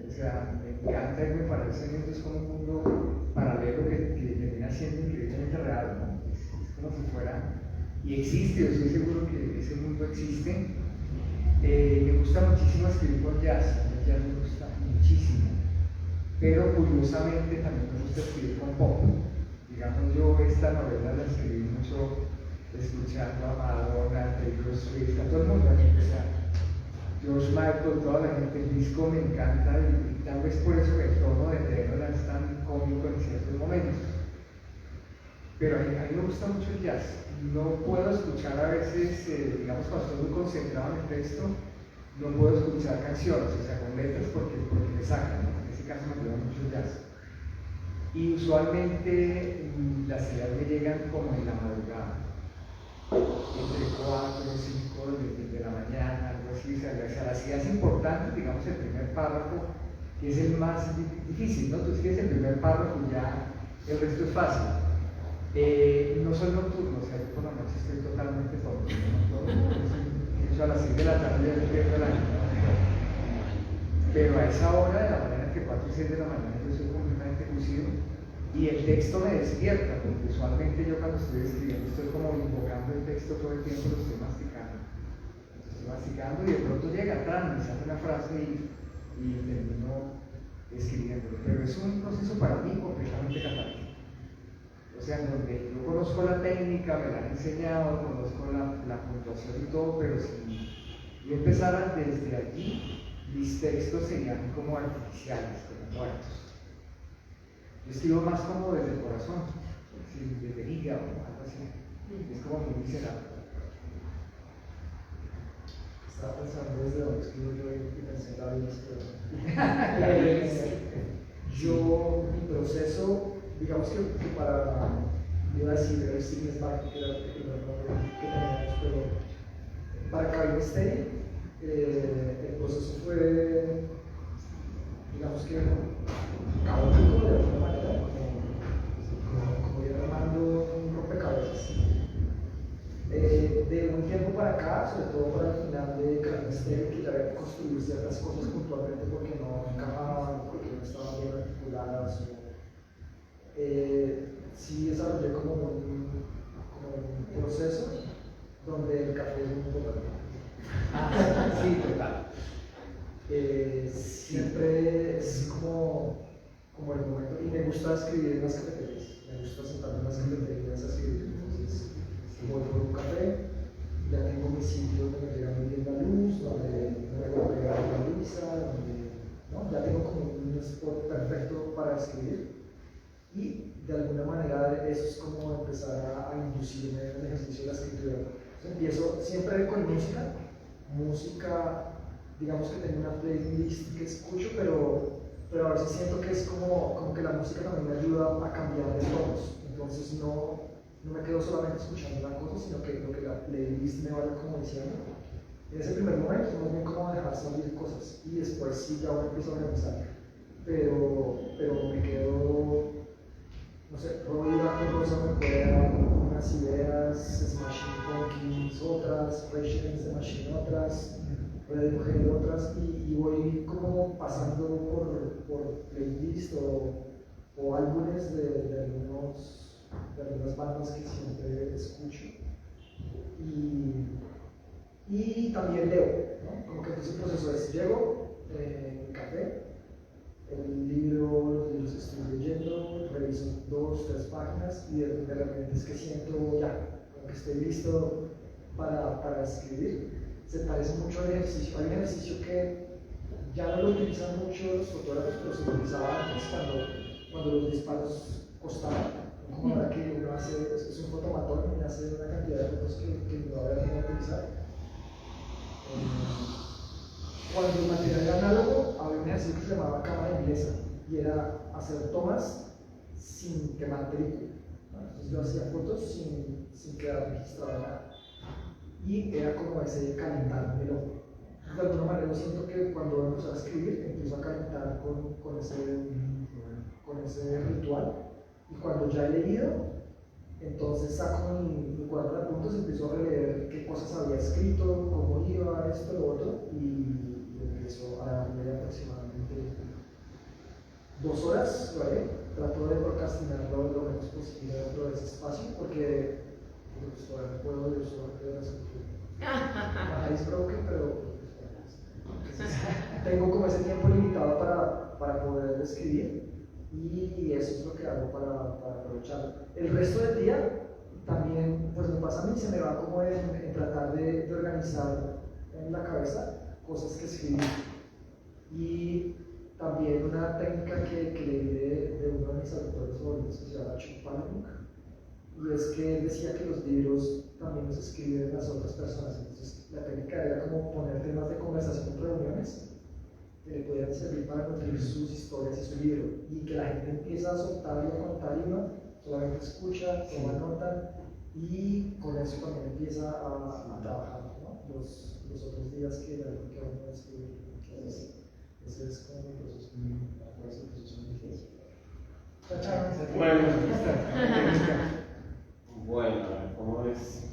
o sea, me encanta irme para ese mundo, es como un mundo paralelo que termina siendo increíblemente real, ¿no? Es como si fuera, y existe, yo estoy seguro que ese mundo existe. Me gusta muchísimo escribir con jazz, el jazz me gusta muchísimo, pero curiosamente también me gusta escribir con pop. Digamos, yo esta novela la escribí mucho escuchando a Madonna, Taylor Swift, a todo el mundo, o sea, George Michael, toda la gente, el disco me encanta y tal vez por eso el tono de Enola es tan cómico en ciertos momentos. Pero a mí me gusta mucho el jazz. No puedo escuchar a veces, digamos, cuando estoy muy concentrado en el texto, no puedo escuchar canciones, o sea, con letras porque me sacan, ¿no? En ese caso me ayuda mucho el jazz. Y usualmente las ideas me llegan como en la madrugada, entre 4 o 5 de la mañana, algo así. O sea, las ideas importantes, digamos, el primer párrafo, que es el más difícil, ¿no? Tú escribes el primer párrafo y ya el resto es fácil. No soy nocturno, o sea, yo por la noche estoy totalmente tonto, a las 6 de la tarde ya despierto el año. Pero a esa hora de la mañana, que 4 o 6 de la mañana, yo soy completamente lucido y el texto me despierta, porque usualmente yo cuando estoy escribiendo estoy como invocando el texto todo el tiempo, lo estoy masticando. Y de pronto llega atrás, me sale una frase y termino escribiéndolo. Pero es un proceso para mí completamente catártico. O sea, en donde yo conozco la técnica, me la han enseñado, conozco la puntuación y todo, pero si yo empezara desde allí, mis textos serían como artificiales, como muertos. Yo escribo más como desde el corazón, desde el hígado, algo así. Es como muy miserable. Estaba pensando desde donde escribo yo y pensé en la vida, yo, mi proceso, digamos que para, iba a decir, el Signes Back, que era el primer nombre que teníamos, pero para Cabin Stay, el proceso fue digamos que caótico de alguna manera, como ir armando un rompecabezas. De un tiempo para acá, sobre todo para el final de Carnestel, que ya había que construir ciertas cosas puntualmente porque no encajaban, porque no estaban bien articuladas. Sí desarrollé como un proceso donde el café es muy importante. Sí, total. Siempre es como el momento, y me gusta escribir en las cafeterías, me gusta sentarme en las cafeterías a escribir. Entonces, voy por un café, ya tengo mi sitio donde me llega muy bien la luz, donde no me voy a pegar la lisa, ¿no? Ya tengo como un spot perfecto para escribir. Y de alguna manera eso es como empezar a inducirme en el ejercicio de la escritura. Entonces, empiezo siempre con música, digamos que tengo una playlist que escucho, pero a veces siento que es como que la música también me ayuda a cambiar de tonos. Entonces no me quedo solamente escuchando una cosa, sino que lo que la playlist me vaya como diciendo. En ese primer momento es más bien como dejar salir cosas y después sí ya uno empieza a organizar. Pero me quedo, no sé, Robbie Rosa me puede dar unas ideas, Smashing Pumpkins otras, Rage Against the Machine otras, Radiohead otras, y voy como pasando por playlist o álbumes de algunas bandas que siempre escucho. Y también leo, ¿no? Como que entonces el proceso es, llego, café, el libro, los libros que estoy leyendo, reviso 2, 3 páginas y de repente es que siento ya, como que estoy listo para escribir. Se parece mucho al ejercicio, hay un ejercicio que ya no lo utilizan mucho los fotógrafos, pero se utilizaba antes cuando los disparos costaban. Como ahora que uno hace, es un fotomatón y hace una cantidad de fotos que no había que utilizar. Cuando el material era análogo, había un ejercicio que se llamaba cámara inglesa y era hacer tomas sin quemar película. Entonces yo hacía fotos sin quedar registrado nada. Y era como ese calentar el ojo. De alguna manera yo siento que cuando empiezo a escribir, empiezo a calentar con ese ritual. Y cuando ya he leído, entonces saco mi cuaderno de apuntes, empiezo a releer qué cosas había escrito, cómo iba, esto, lo otro, y empiezo a darle aproximadamente 2 horas, lo haré. Trato de procrastinarlo lo menos posible dentro de ese espacio, porque pues, todavía no puedo, yo solo la escritura. Es broken, pero tengo como ese tiempo limitado para poder escribir. Y eso es lo que hago para aprovecharlo. El resto del día también pues me pasa a mí, se me va como en tratar de organizar en la cabeza cosas que escribir. Y también una técnica que leí de uno de mis autores favoritos que se llama Chuck Palahniuk, y es que él decía que los libros también los escriben las otras personas. Entonces la técnica era como poner temas de conversación en reuniones que le pudieran servir para nutrir sus historias y su libro, y que la gente empieza a soltar y a contar y uno solamente escucha, toma nota y con eso también empieza a trabajar, ¿no? los otros días que uno escribe. Entonces, ese es como mi proceso. Bueno, ¿cómo es?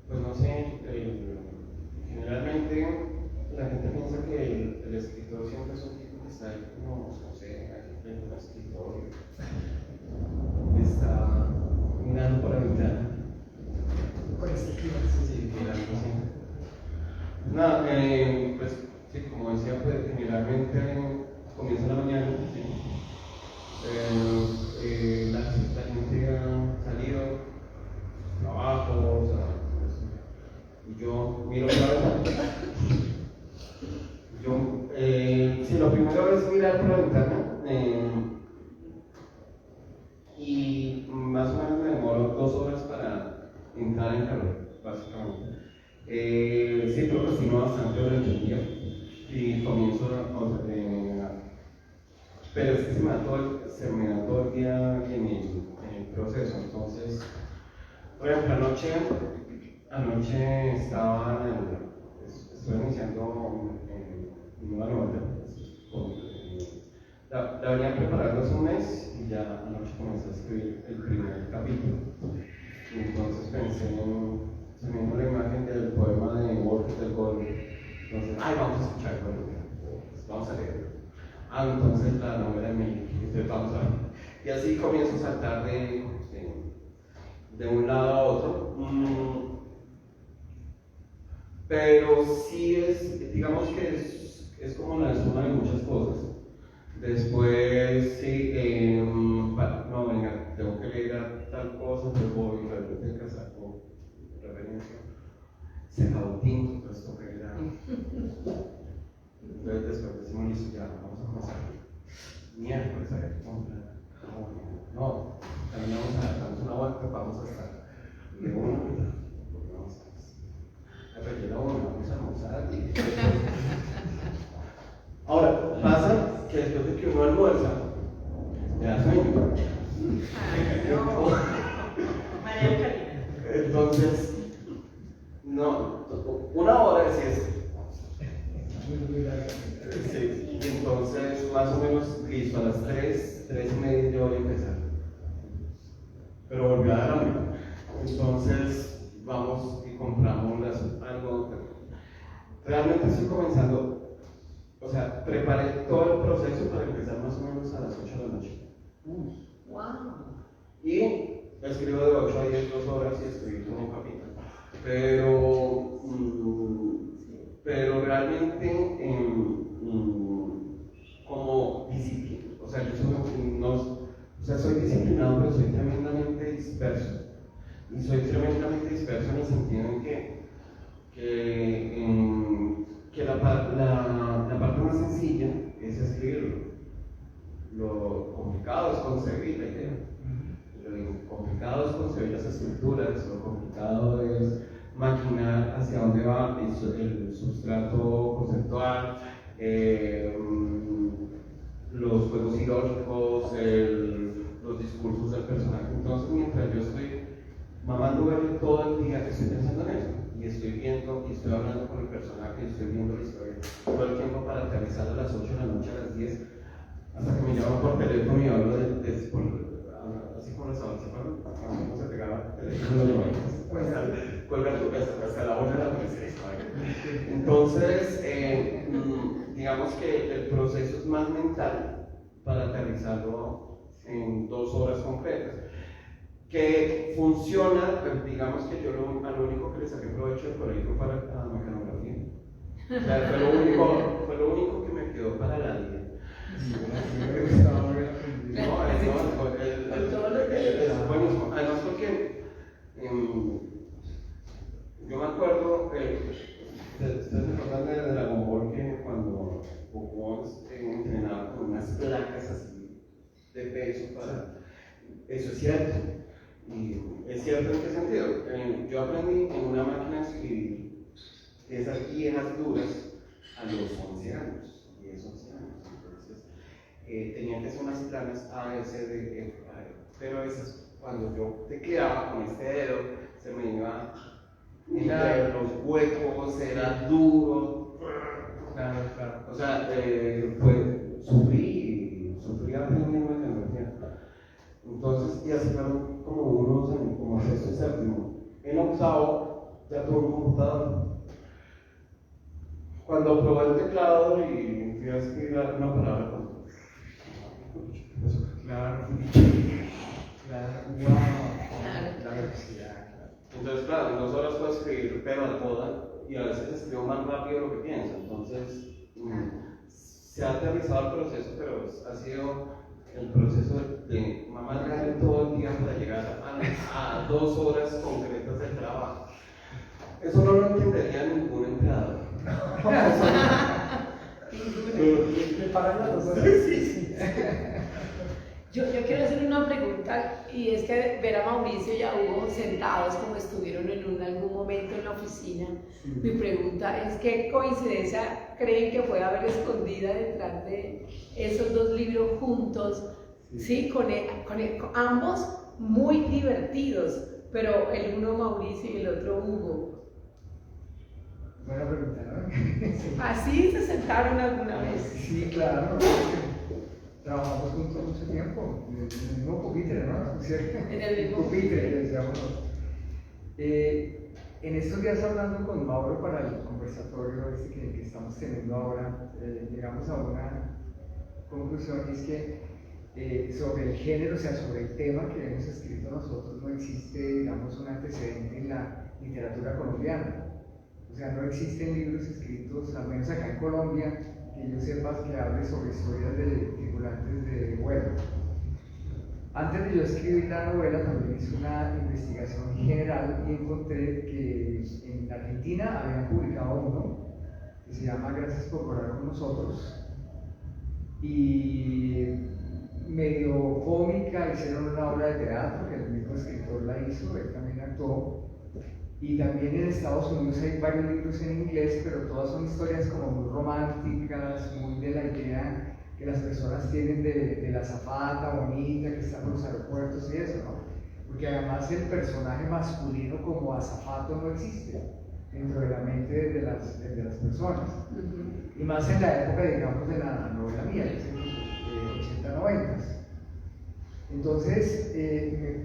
Pues no sé, generalmente la gente piensa que el escritor siempre es un tipo que está ahí como, no sé, en un escritorio, está mirando por la ventana. Con este clima. Sí, mirando siempre. No, pues sí, como decía, pues generalmente comienza la mañana, ¿sí? La gente ha salido, trabajo, o sea, y yo miro la ventana. Sí, lo primero es mirar por la ventana y más o menos me demoro 2 horas para entrar en calor, básicamente. Sí, procrastino bastante durante el día y comienzo pero es que se me da todo el día en el proceso. Entonces, por ejemplo, anoche estuve iniciando nueva novela. La venía preparando hace un mes y ya anoche comencé a escribir el primer capítulo. Entonces pensé en la imagen del poema de Borges del Gol. Entonces, vamos a escuchar el poema, pues vamos a leerlo. Entonces la novela de Milky, entonces vamos a ver. Y así comienzo a saltar de un lado a otro. Pero sí digamos que es como la suma de muchas cosas. Después, sí, no, venga, tengo que leer tal cosa, pero voy a la biblioteca, saco referencia. Se acabó tinto, pues toca ir a. Entonces, después decimos, listo, ya, vamos a comenzar. Miércoles, a ver, no, también damos una vuelta, vamos a estar de una vuelta, porque vamos a repetir la una, vamos a almorzar. Ahora, pasa que después de que uno almuerza, me da sueño. Entonces, no, una hora es eso. Sí, entonces más o menos listo, a las 3:30 yo voy a empezar. Pero volví a dar hambre. Entonces vamos y compramos algo. Realmente estoy comenzando, o sea, preparé todo el proceso para empezar más o menos a las 8 de la noche. Wow. Y escribo de 8 a 10, 2 horas y escribí todo un capítulo. Pero realmente como disciplina, o sea, soy disciplinado, pero soy tremendamente disperso. Y soy tremendamente disperso en el sentido en que la parte más sencilla es escribirlo. Lo complicado es concebir la idea. Lo complicado es concebir las estructuras, lo complicado es maquinar hacia dónde va el sustrato conceptual, los juegos ilógicos, los discursos del personaje. Entonces, mientras yo estoy mamando verlo todo el día, estoy pensando en eso, y estoy viendo, y estoy hablando con el personaje, y estoy viendo la historia todo el tiempo para aterrizar a las 8 de la noche, a las 10, hasta que me llaman por teléfono y hablo así como los sábados, ¿se acuerdan? Cuando se pegaba el teléfono, cuelga tu casa hasta la 1 de la noche. Entonces, digamos que el proceso es más mental para aterrizarlo en 2 horas concretas. Que funciona, pero digamos que yo lo único que le saqué provecho del colegio fue la mecanografía. O sea, fue lo único que me quedó para la vida. Bueno, además porque yo me acuerdo, ustedes se acuerdan de Dragon Ball, que cuando Goku entrenaba con unas placas así de peso para. Eso es cierto. Y es cierto en qué sentido. Yo aprendí en una máquina de escribir esas viejas duras a los 11 años, 10, 11 años. Entonces, tenían que ser unas planas A, B, C, D, F, A, pero esas, cuando yo tecleaba con este dedo, se me iba entre los huecos, era duro. Claro. O sea, sufrí aprendiendo mecanografía. Entonces, y así fueron como unos años, como sexto y séptimo. En octavo ya tuve un computador. Cuando probé el teclado y fui a escribir una palabra con. Claro, wow. La velocidad, claro. Entonces, claro, en 2 horas puedo escribir, pero a toda, y a veces escribo más rápido de lo que pienso. Entonces, se ha aterrizado el proceso, pero ha sido el proceso de mamar todo el día para llegar a 2 horas concretas de trabajo. Eso no lo entendería ningún empleador. ¿Me pagan las 2 horas? Sí. Yo quiero hacer una pregunta, y es que ver a Mauricio y a Hugo sentados como estuvieron en algún momento en la oficina. Mi pregunta es: ¿qué coincidencia creen que puede haber escondida detrás de esos 2 libros juntos? Sí, con ambos muy divertidos, pero el uno Mauricio y el otro Hugo. Buena pregunta, ¿no? Sí. Así se sentaron alguna vez. Sí, claro. Trabajamos juntos mucho tiempo, en el mismo pupitre, ¿no? ¿Cierto? En el mismo pupitre, decíamos. En estos días hablando con Mauro para el conversatorio este que estamos teniendo ahora, llegamos a una conclusión, y es que sobre el género, o sea, sobre el tema que hemos escrito nosotros, no existe, digamos, un antecedente en la literatura colombiana. O sea, no existen libros escritos, al menos acá en Colombia, que yo sepa que hable sobre historias de tripulantes de vuelo. Antes de yo escribir la novela, también hice una investigación general y encontré que en Argentina habían publicado uno que se llama Gracias por volar con nosotros, y medio cómica, hicieron una obra de teatro que el mismo escritor la hizo, él también actuó. Y también en Estados Unidos hay varios libros en inglés, pero todas son historias como muy románticas, muy de la idea que las personas tienen de la azafata bonita que está en los aeropuertos y eso, ¿no? Porque además el personaje masculino como azafato no existe dentro de la mente de las personas. Y más en la época, digamos, de la novela mía, que es en los 80-90. Entonces,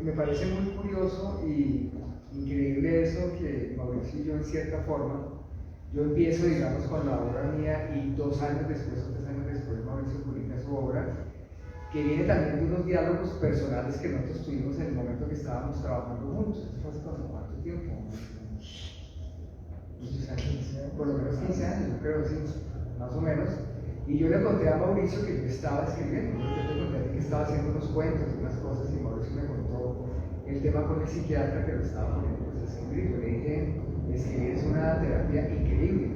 me parece muy curioso y increíble eso que Mauricio y yo, en cierta forma, yo empiezo, digamos, con la obra mía y 2 años después o 3 años después Mauricio publica su obra, que viene también de unos diálogos personales que nosotros tuvimos en el momento que estábamos trabajando juntos. ¿Esto fue hace cuánto tiempo? Muchos años, por lo menos 15 años, yo creo, sí, más o menos. Y yo le conté a Mauricio que yo estaba escribiendo, yo le conté que estaba haciendo unos cuentos y unas cosas, y Mauricio me contó el tema con el psiquiatra que lo estaba poniendo pues, a escribir. Yo le dije, escribir es una terapia increíble.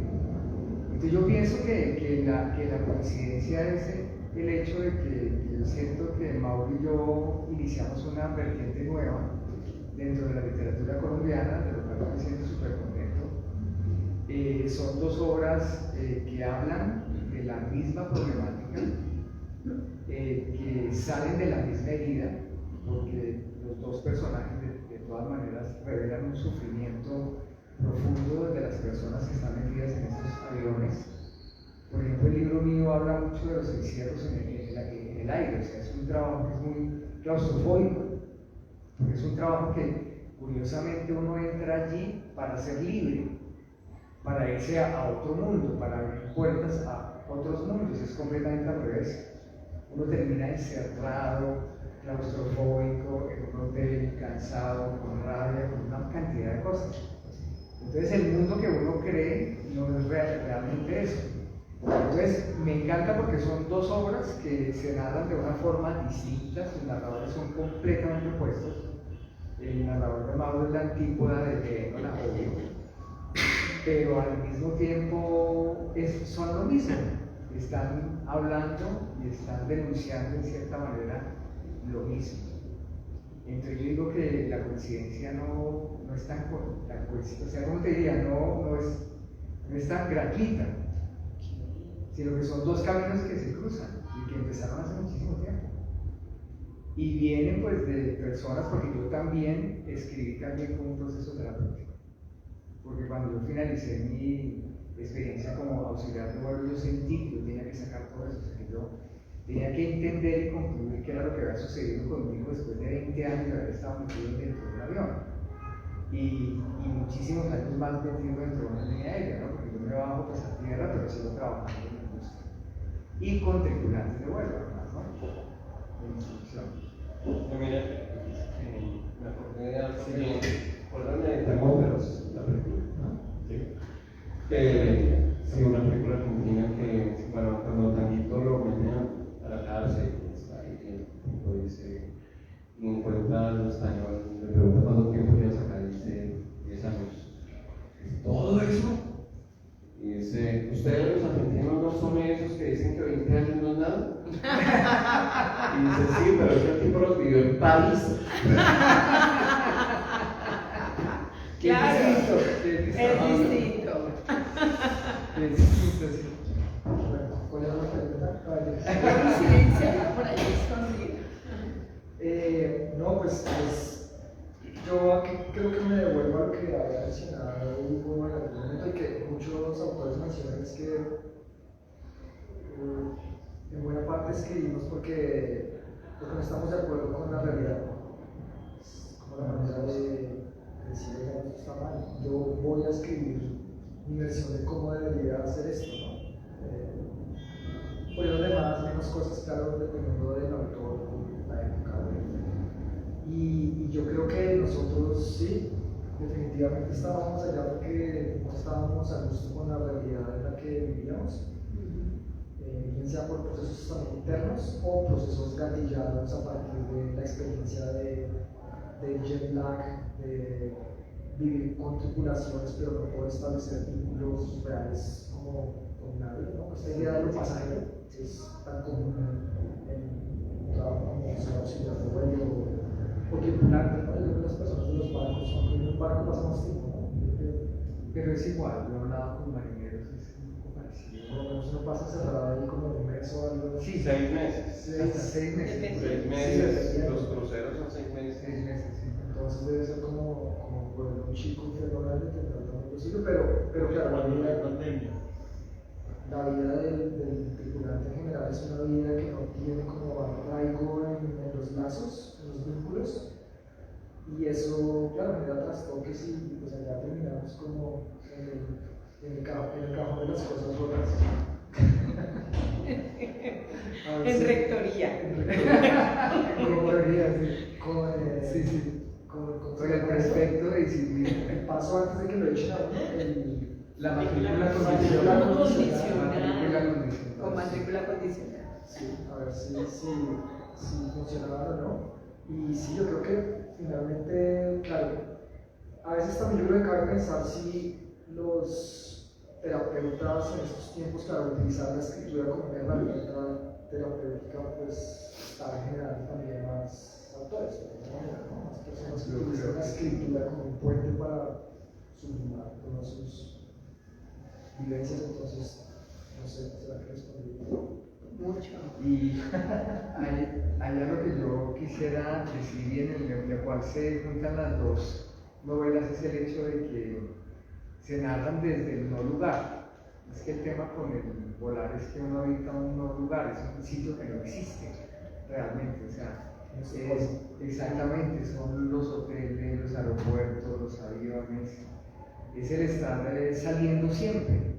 Entonces yo pienso que la coincidencia es el hecho de que yo siento que Mauro y yo iniciamos una vertiente nueva dentro de la literatura colombiana, de lo cual me siento súper contento. Son 2 obras que hablan de la misma problemática, que salen de la misma herida, porque los 2 personajes de todas maneras revelan un sufrimiento profundo de las personas que están metidas en estos aviones. Por ejemplo, el libro mío habla mucho de los encierros en el aire, o sea, es un trabajo que es muy claustrofóbico, porque es un trabajo que curiosamente uno entra allí para ser libre, para irse a otro mundo, para abrir puertas a otros mundos. Es completamente al revés. Uno termina encerrado, claustrofóbico, en un hotel, cansado, con rabia, con una cantidad de cosas. Entonces el mundo que uno cree no es realmente eso. Entonces me encanta porque son 2 obras que se narran de una forma distinta, sus narradores son completamente opuestos. El narrador de Mauro es la antípoda de Enola, obvio, pero al mismo tiempo son lo mismo, están hablando y están denunciando en cierta manera lo mismo. Entonces yo digo que la coincidencia no es tan o sea, ¿cómo te diría? No es tan gratuita, sino que son 2 caminos que se cruzan y que empezaron hace muchísimo tiempo. Y vienen pues de personas, porque yo también escribí también como un proceso terapéutico. Porque cuando yo finalicé mi experiencia como auxiliar de vuelo, yo sentí que yo tenía que sacar todo eso, o sea, que yo tenía que entender y concluir qué era lo que había sucedido conmigo después de 20 años de haber estado metido dentro de un avión. Y muchísimos años más metido dentro de una línea aérea, ¿no? Porque yo me bajo pues a tierra, pero sigo trabajando en la industria. Y con tripulantes de vuelo, además, ¿no? En instrucción. Mira, me acordé de algo que por la de Termómetros, la película, ¿no? Sí. Sí, una película argentina que, bueno, cuando Tanguito lo meten a la cárcel, está ahí, el tipo dice, y encuentra al español, le pregunta cuánto tiempo lleva acá, dice 10 años. ¿Todo eso? Y dice, ¿ustedes los argentinos no son esos que dicen que 20 años no es nada? Y dice, sí, pero ese tipo los vivió en París. Claro, es distinto. Es distinto, sí. ¿Cuál es la pregunta? La coincidencia por ahí escondida. No, pues yo aquí creo que me devuelvo a lo que había mencionado Hugo en algún momento, y que mucho que en buena parte escribimos porque no estamos de acuerdo con la realidad, como la manera de decir, "Oiga, esto está mal, yo voy a escribir mi versión de cómo debería hacer esto", ¿no? Poniendo además menos cosas, claro, dependiendo del autor, la época. Y yo creo que nosotros sí, definitivamente estábamos allá porque no estábamos a gusto con la realidad en la que vivíamos, bien sea por procesos también internos o procesos gatillados a partir de la experiencia de jet lag, de vivir con tripulaciones pero no poder establecer vínculos reales como con nadie, ¿no? Esta idea de lo pasajero es tan común en un trabajo como ser auxiliar de vuelo o tripulante, ¿no? Yo creo que las personas de los barcos, aunque en un barco pasa más tiempo, ¿no? Pero es igual, yo he hablado con marineros, es un poco parecido. Por lo menos uno pasa encerrado ahí como un mes o algo. Sí, 6 meses. hasta 6 meses. Depende. 6 meses, Sí, los cruceros son 6 meses. 6 meses, sí. Entonces debe ser como bueno, un chico fenomenal de intentar todo posible, pero claro, Cuando hay pandemia. la vida del tripulante en general es una vida que no tiene como arraigo en los lazos, en los vínculos, y eso, claro, genera trastoques y pues allá terminamos como en el cajón de las cosas rotas. En rectoría. Como debería, sí. Sí. Con Pero al respecto de decir, mira, el paso antes de que lo echen a uno, la matrícula matrícula condicional. condicional. Con matrícula condicional. Sí, a ver si funcionaba o no. Y sí, yo creo que finalmente, claro, a veces también yo creo que cabe pensar si los terapeutas en estos tiempos, claro, utilizar la escritura como una herramienta terapéutica, pues está generando también más autores, de alguna manera, ¿no? Más personas que utilizan la escritura como un puente para sublimar todas sus vivencias, entonces, no sé, ¿será que respondí? Mucho. Y allá lo que yo quisiera decir y en el cual se juntan las dos novelas es el hecho de que se narran desde el no lugar. Es que el tema con el volar es que uno habita un no lugar, es un sitio que no existe realmente, o sea, exactamente, son los hoteles, los aeropuertos, los aviones, es el estar saliendo siempre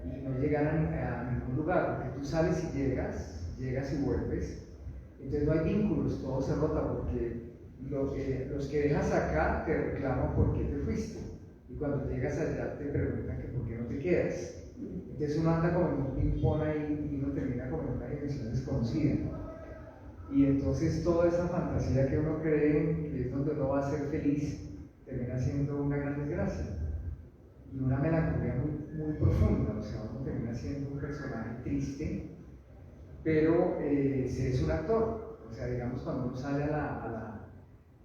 y no llegar a ningún lugar, porque tú sales y llegas y vuelves, entonces no hay vínculos, todo se rota porque los que dejas acá te reclaman por qué te fuiste y cuando llegas allá te preguntan que por qué no te quedas. Entonces uno anda como en un ping-pong ahí y uno termina como en una dimensión desconocida. Y entonces toda esa fantasía que uno cree que es donde uno va a ser feliz termina siendo una gran desgracia y una melancolía muy profunda, o sea, uno termina siendo un personaje triste, pero se es un actor, o sea, digamos cuando uno sale a la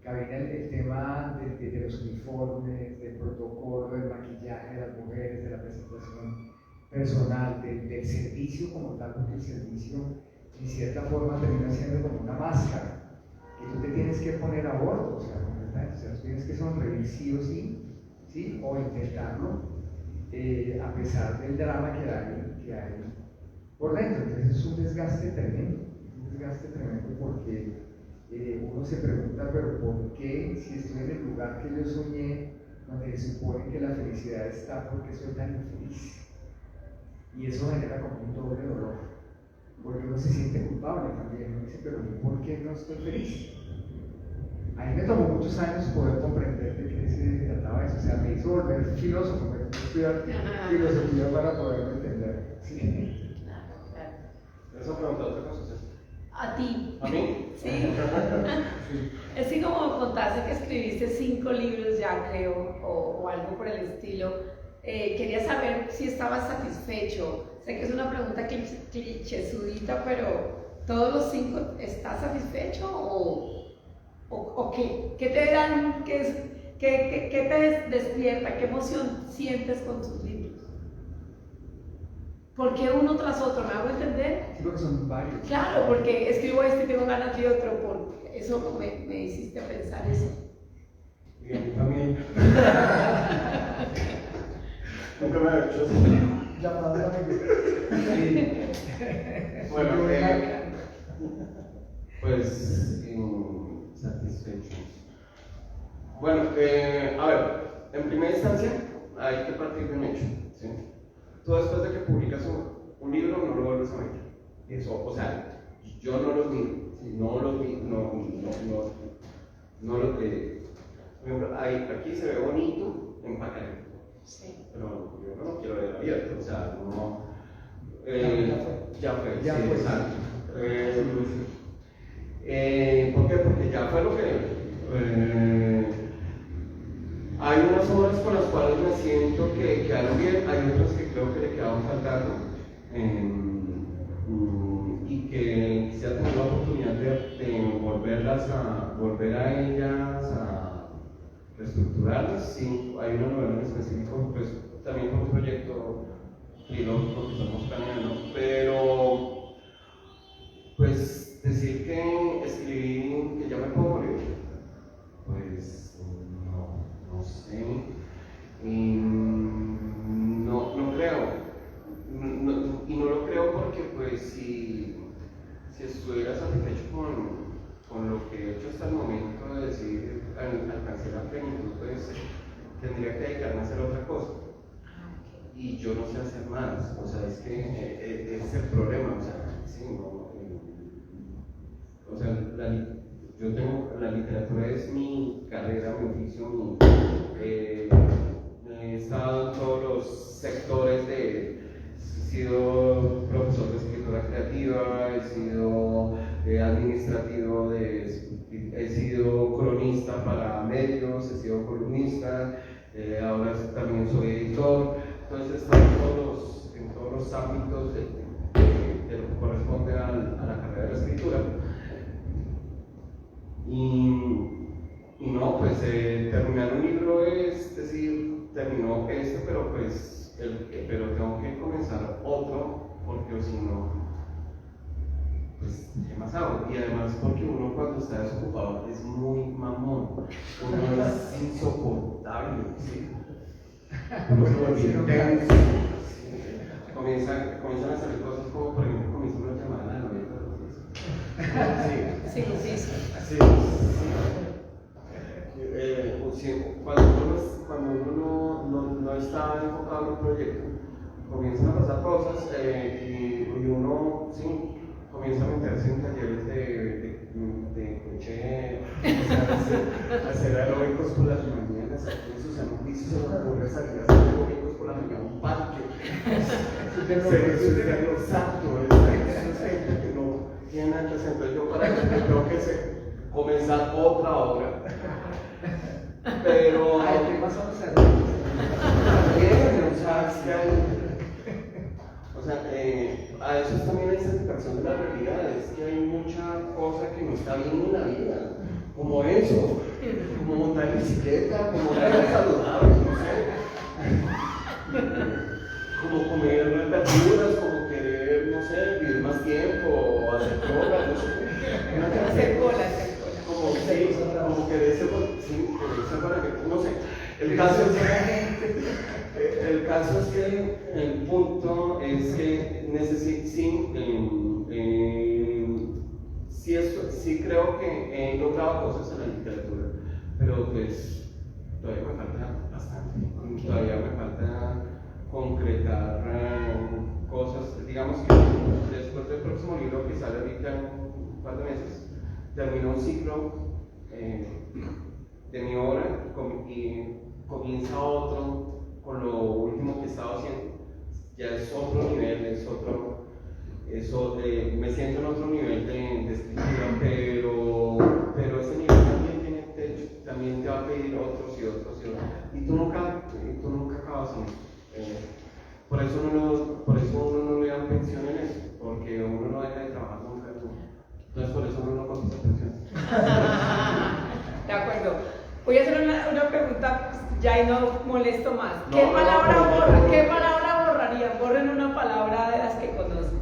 cabina el tema de los uniformes, del protocolo, del maquillaje de las mujeres, de la presentación personal, del servicio como tal, porque el servicio en cierta forma termina siendo como una máscara que tú te tienes que poner a bordo, o sea, tú tienes que sonreír sí o sí, o intentarlo, a pesar del drama que hay por dentro. Entonces es un desgaste tremendo porque uno se pregunta, pero ¿por qué si estoy en el lugar que yo soñé, donde se supone que la felicidad está, por qué soy tan infeliz? Y eso genera como un doble dolor, porque uno se siente culpable también, uno dice, pero ¿por qué no estoy feliz? A mí me tomó muchos años poder comprender de qué se trataba eso, o sea, me hizo volver filósofo, me hizo estudiar filosofía para poderlo entender. Sí. Claro. Eso pregunta otra cosa, César. ¿A ti? ¿A mí? Sí. Es que como contaste que escribiste 5 libros ya, creo, o algo por el estilo, quería saber si estabas satisfecho. Sé que es una pregunta clichésudita, pero ¿todos los 5 estás satisfecho o qué? ¿Qué te dan? ¿Qué te despierta? ¿Qué emoción sientes con tus libros? ¿Por qué uno tras otro? ¿Me hago entender? Sí, porque son varios. Claro, porque escribo este y tengo ganas de otro, porque eso me hiciste pensar eso. Y a mí también. Nunca me había hecho eso. llamado de amigos. Bueno, pues satisfechos. Bueno, a ver, en primera instancia hay que partir de un hecho, ¿sí? Tú después de que publicas un libro no lo vuelves a ver. Eso, o sea, yo no los miro, ¿sí? No los vi, no lo que. Por ejemplo, aquí se ve bonito en papel. Sí. Pero yo no quiero ver abierto, o sea, no. Ya fue, Ya sí, fue. exacto. ¿Por qué? Porque ya fue lo que. Hay unas obras con las cuales me siento que quedaron bien, hay otras que creo que le quedaron faltando. Y que quisiera tener la oportunidad de volver a ellas, a reestructurarlas. Sí, hay una novela en específico, pues también con un proyecto filológico que estamos planeando, pero pues decir que escribí, que ya me puedo morir, pues no sé, no creo. Y no lo creo porque pues si estuviera satisfecho con lo que he hecho hasta el momento de decir alcancé la plenitud, pues tendría que dedicarme a hacer otra cosa. Y yo no sé hacer más, o sea, es que es el problema, o sea, sí, o sea, yo tengo, la literatura es mi carrera, mi oficio, he estado en todos los sectores he sido profesor de escritura creativa, he sido administrativo, he sido cronista para medios, he sido columnista, ahora también soy editor, entonces he estado en todos los ámbitos de lo que corresponde a la carrera de la escritura. Y no, pues terminar un libro es decir, terminó pero pues pero tengo que comenzar otro porque si no, pues ¿qué más hago? Y además porque uno cuando está desocupado es muy mamón, uno es insoportable, ¿sí? Uno se vuelve intenso, ¿sí? Comienzan a hacer cosas como por ejemplo comienza una llamada de la novia. Sí. Cuando uno no está enfocado en un proyecto, comienzan a pasar cosas y uno sí, comienza a meterse en talleres de coche, hacer aeróbicos por las mañanas, aquí en Susana Cristo se me ocurre salir a hacer aeróbicos por la mañana a un parque. Exacto, eso es gente que no tiene nada que hacer, entonces yo para que tengo que comenzar otra obra. Pero ¿qué más vamos a hacer? a eso es también la insatisfacción de la realidad, es que hay mucha cosa que no está bien en la vida, como eso, como montar en bicicleta, como comer saludable, no sé, como comer verduras, como querer, no sé, vivir más tiempo, o hacer drogas, no sé. Hacer cola. Como querer ser para que, no sé. El caso es que el punto es que sí creo que he logrado cosas en la literatura, pero pues todavía me falta bastante, todavía me falta concretar cosas, digamos que después del próximo libro que sale ahorita en un par de meses, termino un ciclo de mi obra y comienza otro con lo último que he estado haciendo. Ya es otro nivel, me siento en otro nivel de escritura, pero ese nivel también tiene techo, también te va a pedir otros y otros. Y tú nunca acabas en eso. Por eso uno no le da pensión en eso, porque uno no deja de trabajar nunca. Entonces por eso uno no cotiza pensión. De acuerdo. Voy a hacer una pregunta ya y no molesto más. ¿Qué palabra borrarían? Borren una palabra de las que conocen.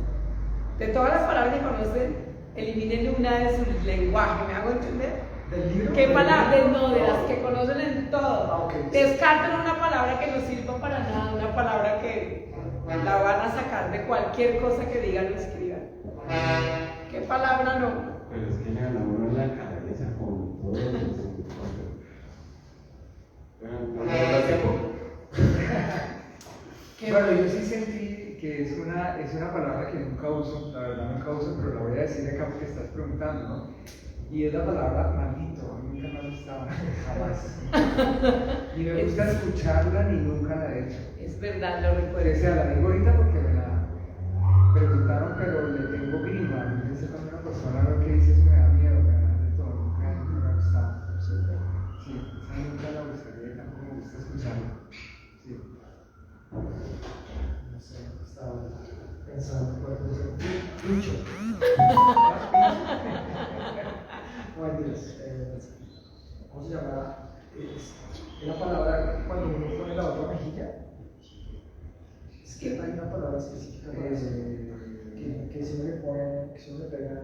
De todas las palabras que conocen, eliminen una de su lenguaje. ¿Me hago entender? ¿Del libro? ¿Qué palabras? No, de las que conocen en todo. Okay. Descarten una palabra que no sirva para nada, una palabra que La van a sacar de cualquier cosa que digan o escriban. ¿Qué palabra no? Pero es que le ganó uno en la cabeza con todo eso. Bueno, yo sí sentí que es una palabra que nunca uso, la verdad nunca uso, pero la voy a decir acá porque estás preguntando, ¿no? Y es la palabra maldito, a mí nunca me ha gustado, jamás. Ni me gusta escucharla ni nunca la he hecho. Es verdad, lo O recuerdo. sea, la digo ahorita porque me la preguntaron, pero le tengo grima. Yo sé cuando una persona lo que dice eso me da miedo, me da de todo, nunca me ha gustado. Súper. Sí, esa nunca la gustaría, tampoco me gusta escucharla. Sí. No sé, estaba pensando cuál puede ser. Pincho. No, mentiras. ¿Cómo se llama? Es la palabra cuando uno pone la otra mejilla. Es que hay una palabra específica para eso. Que si uno le pone, que si uno le pega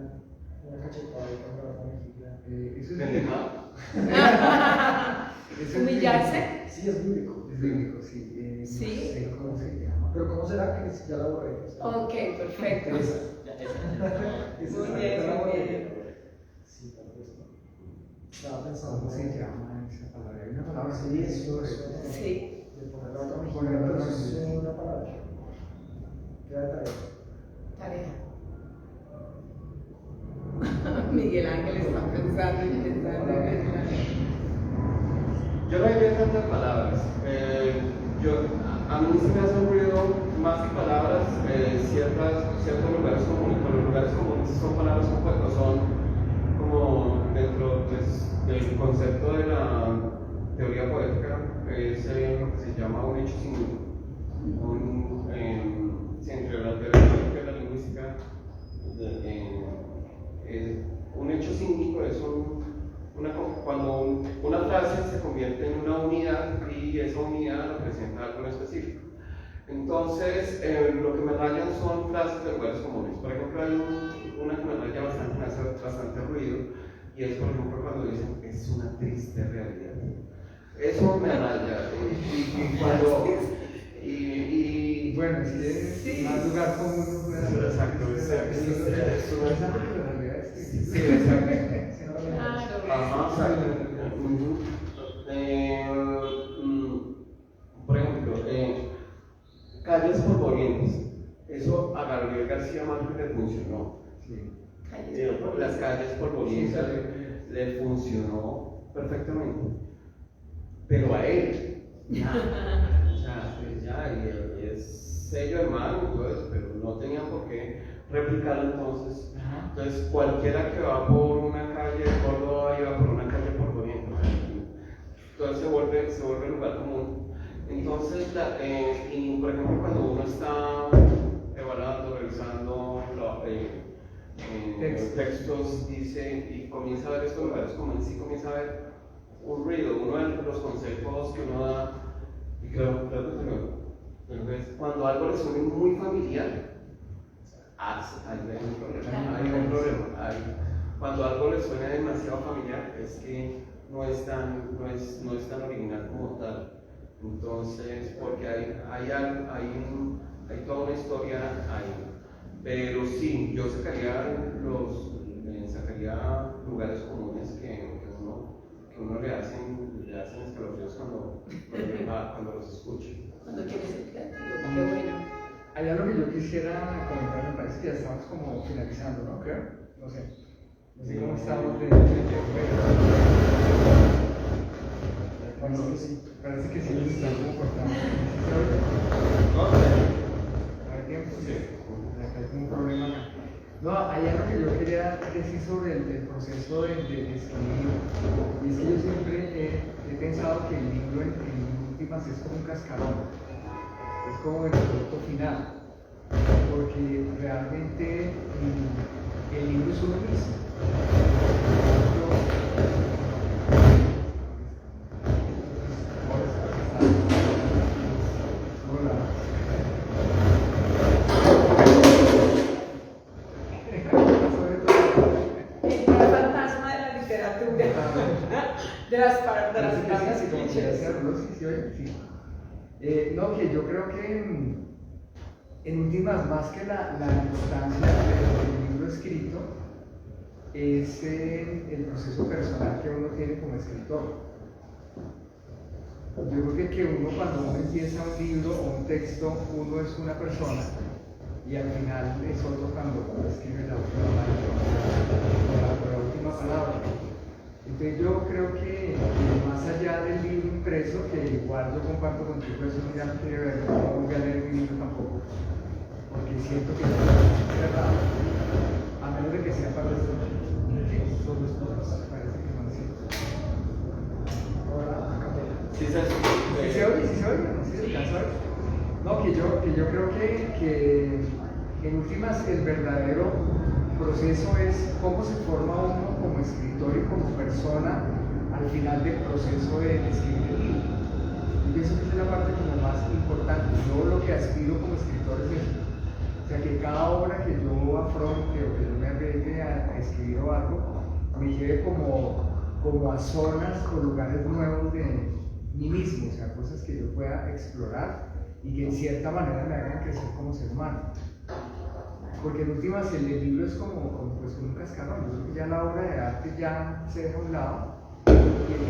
una cachetada y con la otra mejilla. Eso es Pendejada. Eso es ¿Humillarse? Sí, es bíblico. Es bíblico, sí. Sí. No sé cómo se llama. Pero ¿cómo será que ya la borré? Ok, perfecto. Esa. Muy bien, muy bien. Sí, tal vez no. Estaba pensando. ¿Cómo se llama esa palabra? Hay una palabra Sí, así, eso. Sí. De poner la otra mejilla, Poner la pero otra eso es mejilla. una palabra. Queda de tarea. Tarea. Miguel Ángel está pensando y pensando y pensando. Yo no diría tantas palabras. A mí se me ha ocurrido más que palabras ciertos lugares comunes. Pero los lugares comunes son palabras compuestas, son como dentro del concepto de la teoría poética, es lo que se llama un hecho singular. Entre la teoría poética y la lingüística, un hecho símbolo es cuando una frase se convierte en una unidad y esa unidad representa algo en específico. Entonces, lo que me rayan son frases de lugares comunes. Por ejemplo, hay una que me raya bastante, me hace bastante ruido, y es, por ejemplo, cuando dicen es una triste realidad. Eso me raya. Bueno, si es Sí. más lugar común, no puede haber. Exacto, exacto. Sí, Sí, exacto. Claro. Ajá, exacto. Por ejemplo, calles polvorientas. Eso a Gabriel García Márquez le funcionó. Sí. Las calles polvorientas le funcionó perfectamente. Pero a él, ya. O sea, pues ya, y es sello hermano y todo eso, pero no tenían por qué replicarlo entonces. Entonces, cualquiera que va por una calle de Córdoba y va por una calle polvorienta, entonces se vuelve lugar común. Entonces, y por ejemplo, cuando uno está evaluando, revisando textos, dice, y comienza a ver estos lugares comunes, y comienza a ver un ruido. Uno de los consejos que uno da, y creo que es cuando algo le suene muy familiar, hay un problema. Cuando algo le suena demasiado familiar, es que no es tan original como tal. Entonces, porque hay toda una historia ahí. Pero sí, yo sacaría lugares comunes que uno le hacen escalofríos cuando los escucha. Cuando quieres ser creativo, qué bueno. Hay algo que yo quisiera comentar, me parece que ya estamos como finalizando, ¿no? Creo, no sé cómo estamos de parece que sí nos está como cortando. ¿Hay tiempo? Sí. Acá hay como un problema acá. No, hay algo que yo quería decir sobre el proceso de escribir. Y es que yo siempre he pensado que el libro en últimas es como un cascarón. Es como el producto final, porque realmente el libro es uno mismo. El fantasma de la literatura, de las palabras clichés. No, que yo creo que en últimas, más que la importancia del libro escrito, es el proceso personal que uno tiene como escritor. Yo creo que uno, cuando uno empieza un libro o un texto, uno es una persona y al final es otro cuando uno escribe la última palabra. Entonces yo creo que más allá del libro impreso, que igual yo comparto contigo, eso ya no quiere ver, no voy a leer mi libro tampoco, porque siento que es cerrado, a menos de que sea para los son los puntos, parece que son así. Ahora, a capela. Sí, ¿Sí se oye? ¿Sí se oye? ¿No se alcanza a oír? No, que yo creo que en últimas el verdadero proceso es cómo se forma uno como escritor y como persona al final del proceso de escribir el libro. Yo pienso que esa es la parte como más importante. Yo lo que aspiro como escritor es eso. O sea, que cada obra que yo afronte o que yo me arriesgue a escribir o algo, me lleve como a zonas o lugares nuevos de mí mismo, o sea, cosas que yo pueda explorar y que en cierta manera me hagan crecer como ser humano. Porque en últimas el libro es como un cascarón. Yo creo que ya la obra de arte ya se deja a un lado y el que es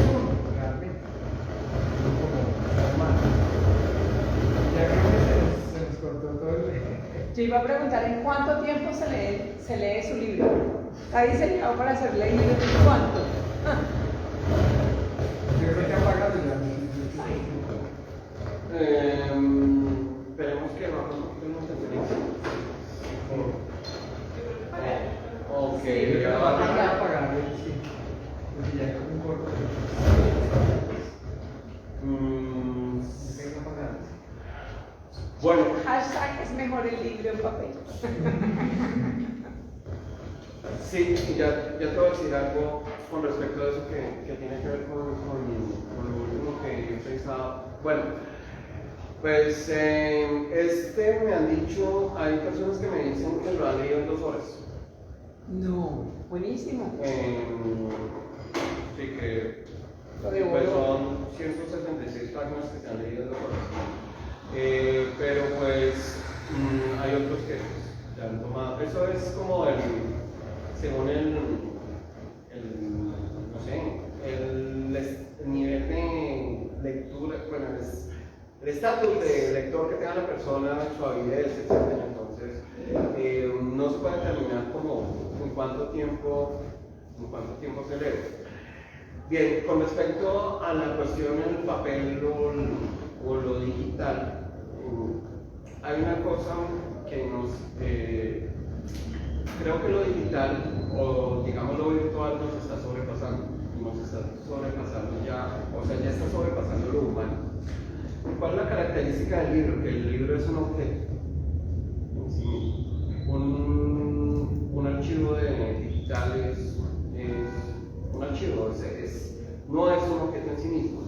uno, realmente, como humano. Ya creo que se nos cortó todo el... Yo iba a preguntar en cuánto tiempo se lee su libro. ¿Está diseñado para ser leído en cuánto? Yo creo que apagado ya. Esperemos que no nos interferencia. Ok, Sí, ya va a va. apagar, sí. Porque ya es como un corto. Bueno, Hashtag es mejor el libro en papel. sí, ya te voy a decir algo con respecto a eso que tiene que ver con lo último que yo pensaba. Bueno, pues me han dicho, hay personas que me dicen que lo han leído en 2 horas. No, buenísimo. Sí, que Lo de pues oro. son 176 páginas que se han leído en 2 horas. Pero pues hay otros que ya han tomado. Eso es como según no sé, el nivel de lectura, bueno, el estatus de lector que tenga la persona, su avidez, etc. Entonces, no se puede determinar como en cuánto tiempo se lee. Bien, con respecto a la cuestión del papel o lo digital, hay una cosa que creo que lo digital, o digamos lo virtual, nos está sobrepasando. Nos está sobrepasando ya, o sea, ya está sobrepasando lo humano. ¿Cuál es la característica del libro? Que el libro es un objeto en sí mismo. Un archivo digital es un archivo, no es un objeto en sí mismo.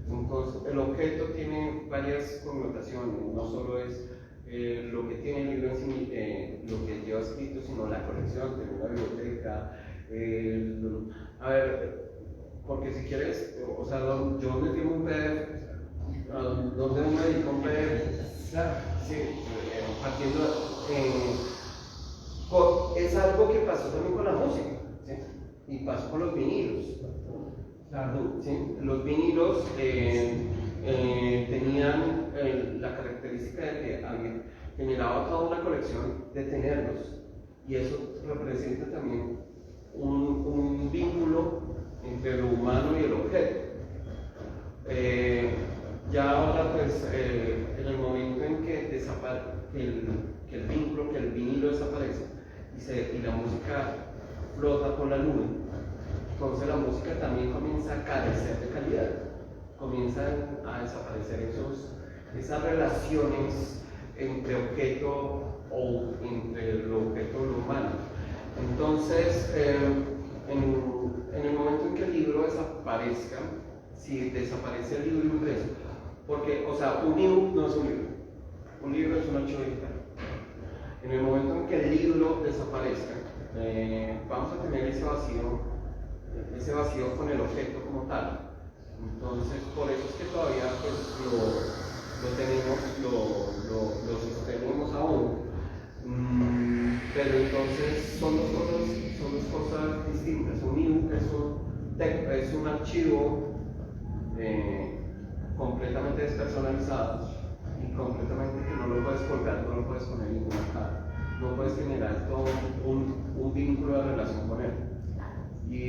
Entonces, el objeto tiene varias connotaciones, no solo es lo que tiene el libro en sí, lo que lleva escrito, sino la colección, tener una biblioteca. A ver, porque si quieres, o sea, yo me firmo un PDF, ¿dónde me dedico un PDF? Claro. Sí, partiendo, es algo que pasó también con la música, ¿sí? Y pasó con los vinilos. Claro. ¿Sí? Los vinilos tenían la característica de que alguien generaba toda una colección de tenerlos, y eso representa también un vínculo entre lo humano y el objeto. Ya ahora, pues, en el momento en que el vínculo, que el vinilo desaparece y la música flota por la nube, entonces la música también comienza a carecer de calidad, comienzan a desaparecer esas relaciones entre objeto o entre el objeto y lo humano. Entonces, en el momento en que el libro desaparezca, si desaparece el libro impreso, porque, o sea, un ebook no es un libro es un archivo digital. En el momento en que el libro desaparezca, vamos a tener ese vacío con el objeto como tal. Entonces, por eso es que todavía pues, lo sostenemos aún. Pero entonces son dos cosas distintas. Un ebook es un archivo completamente despersonalizado y completamente que no lo puedes colgar, no lo puedes poner en ninguna cara, no puedes generar todo un vínculo de relación con él. Y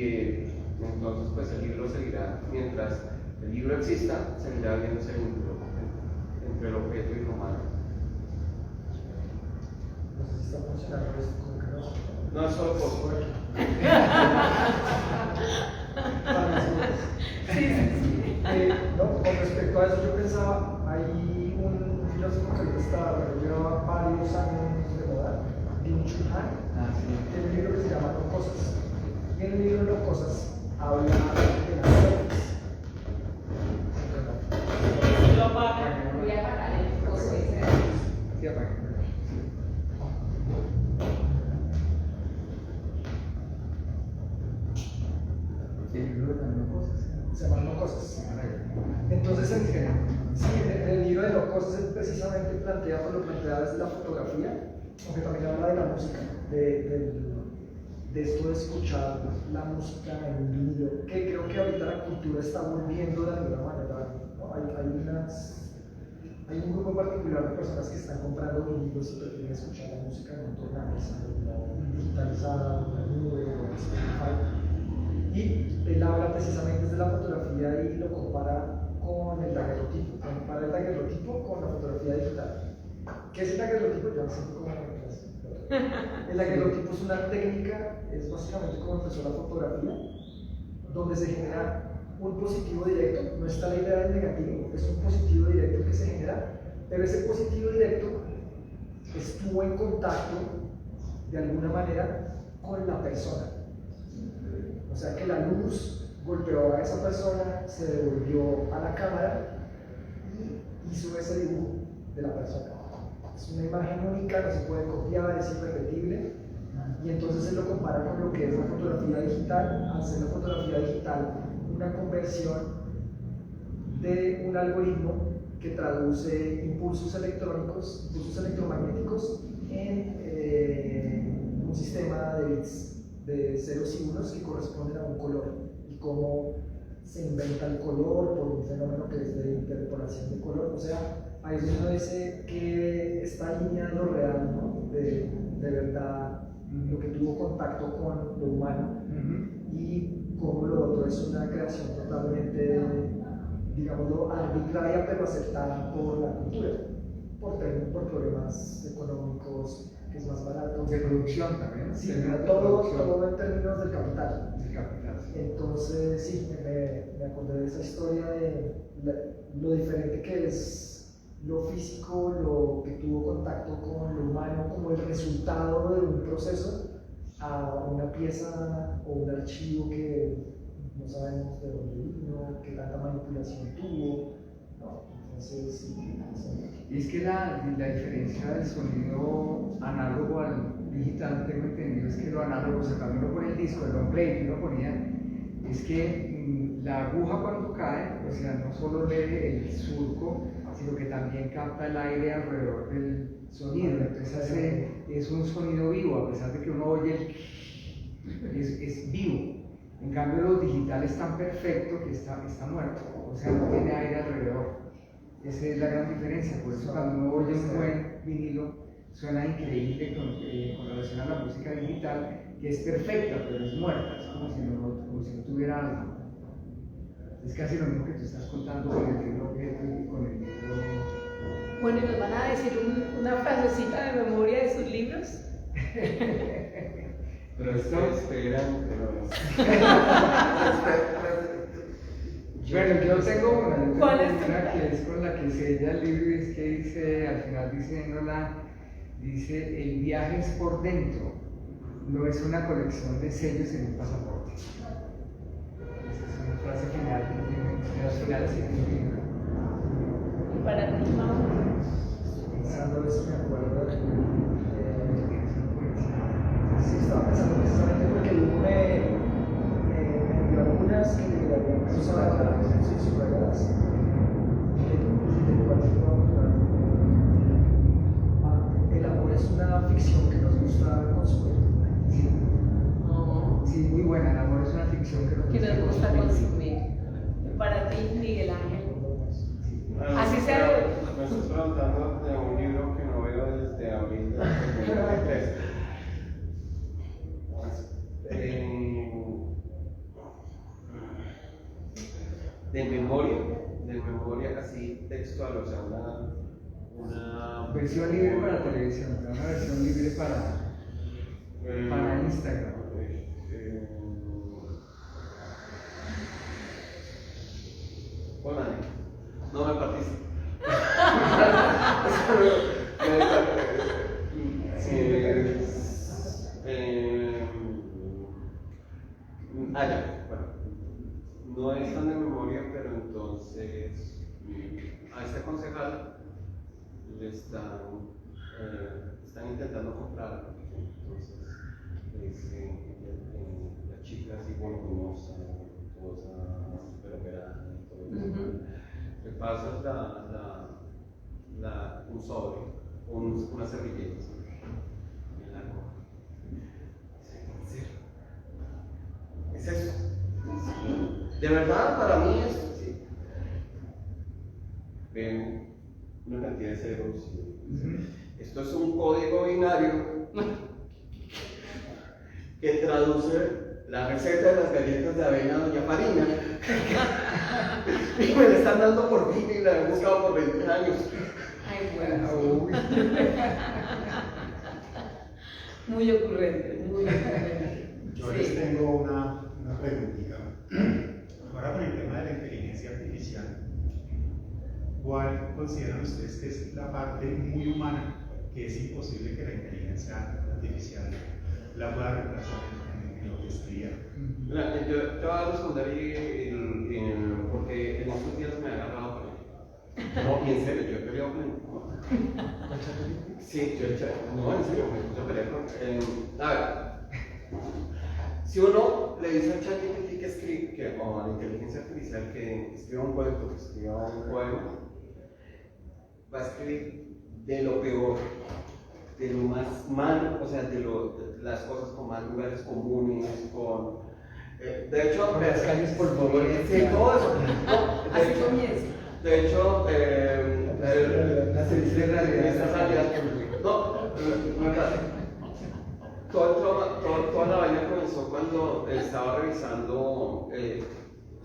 entonces pues el libro seguirá, mientras el libro exista, seguirá habiendo ese vínculo entre el objeto y lo humano. No sé si está funcionando esto, como que no. No es solo por No, con respecto a eso yo pensaba, hay un filósofo que ahorita lleva varios años de moda, Byung-Chul Han, tiene un libro que se llama No Cosas. Y en el libro No Cosas habla de las fuentes. Lo apaga, voy a apagar el coso ese. Sí, apaga. El libro de las no cosas. Se llaman No Cosas. Entonces, el libro de No Cosas precisamente lo plantea desde la fotografía, aunque también habla de la música, de esto de escuchar la música en un vinilo, que creo que ahorita la cultura está volviendo de alguna manera, ¿no? Hay un grupo particular de personas que están comprando vinilos y prefieren escuchar la música en un tornamesa, digitalizada, en la nube o en Spotify. Y él habla precisamente desde la fotografía y lo compara con el daguerrotipo. Compara el daguerrotipo con la fotografía digital. ¿Qué es el daguerrotipo? Yo no sé cómo el daguerrotipo es una técnica, es básicamente como empezó la fotografía, donde se genera un positivo directo. No está la idea del negativo, es un positivo directo que se genera, pero ese positivo directo estuvo en contacto de alguna manera con la persona. O sea que la luz golpeó a esa persona, se devolvió a la cámara y hizo ese dibujo de la persona. Es una imagen única, no se puede copiar, es irrepetible. Y entonces se lo compara con lo que es la fotografía digital. Al ser la fotografía digital una conversión de un algoritmo que traduce impulsos electrónicos, impulsos electromagnéticos en un sistema de bits de ceros y unos que corresponden a un color, y cómo se inventa el color por un fenómeno que es de interpolación de color. O sea, ahí es donde uno dice que esta línea de lo real, ¿no? de verdad, lo que tuvo contacto con lo humano, y cómo lo otro es una creación totalmente, digámoslo, arbitraria, pero aceptada por la cultura, por problemas económicos, que es más barato. De producción también. Sí, todo en términos del capital. Del capital. Entonces, sí, me acordé de esa historia de lo diferente que es lo físico, lo que tuvo contacto con lo humano, como el resultado de un proceso, a una pieza o un archivo que no sabemos de dónde vino, qué tanta manipulación tuvo. ¿No? Entonces, sí. Y es que la diferencia del sonido análogo al digital, tengo entendido, es que lo análogo, sacándolo por el disco, el long play que uno ponía, es que la aguja cuando cae, o sea, no solo lee el surco, sino que también capta el aire alrededor del sonido. Entonces es un sonido vivo, a pesar de que uno oye es vivo. En cambio, los digitales están perfectos que está muerto, o sea, no tiene aire alrededor. Esa es la gran diferencia. Por eso, cuando uno oye un buen vinilo, suena increíble con relación a la música digital, que es perfecta, pero es muerta, es como si no tuviera alma. Es casi lo mismo que tú estás contando con el libro objeto y con el libro. Bueno, ¿y nos van a decir una frasecita de memoria de sus libros? Pero esperan, Bueno, yo tengo una, ¿Cuál es que es con la que sella el libro, y es que dice, al final dice, el viaje es por dentro, no es una colección de sellos en un pasaporte. Esa es una frase final, de las finales y del libro. Y para ti, mamá. Pensando eso, me acuerdo sí, estaba pensando precisamente porque uno me envió algunas que le habían subrayadas, de cuál muy buena. El amor es una ficción Que nos gusta consumir. consumir. Para ti, Miguel Ángel. Bueno, Así sea. Me estás preguntando de un libro que no veo desde abril de 2023. De memoria así textual, o sea, una Versión libre para televisión, una versión libre para Instagram. Hola, no me partiste. Ya, bueno, no es tan de memoria, pero entonces a este concejal le están intentando comprar, entonces la chica así voluminosa, pero operada y todo eso. Le pasas un sobre, una servilleta y la coge. ¿En serio? ¿Es eso? De verdad, para mí es. Sí. Ven una cantidad de ceros. Esto es un código binario que traduce la receta de las galletas de avena Doña Farina. Y me la están dando por fin y la he buscado por 20 años. Ay, bueno. Muy ocurrente, muy ocurrente. Yo les tengo una preguntita. Ahora con el tema de la inteligencia artificial, ¿cuál consideran ustedes que es la parte muy humana que es imposible que la inteligencia artificial la pueda reemplazar en lo que estudia? Mira, yo te voy a responder porque en estos días me he agarrado con él. No, y en serio, yo he peleado con él. Sí, no, en serio, me puse a pelear con él. A ver. Si uno le dice al ChatGPT que escribe, o a la inteligencia artificial que escriba un cuento, que escriba un poema, va a escribir de lo peor, de lo más malo, o sea, de las cosas con más lugares comunes, de hecho, Con las calles polvorientas. Sí, todo eso. No, Así comienza. de hecho, La selección de realidad. Toda la vaina comenzó cuando estaba revisando, o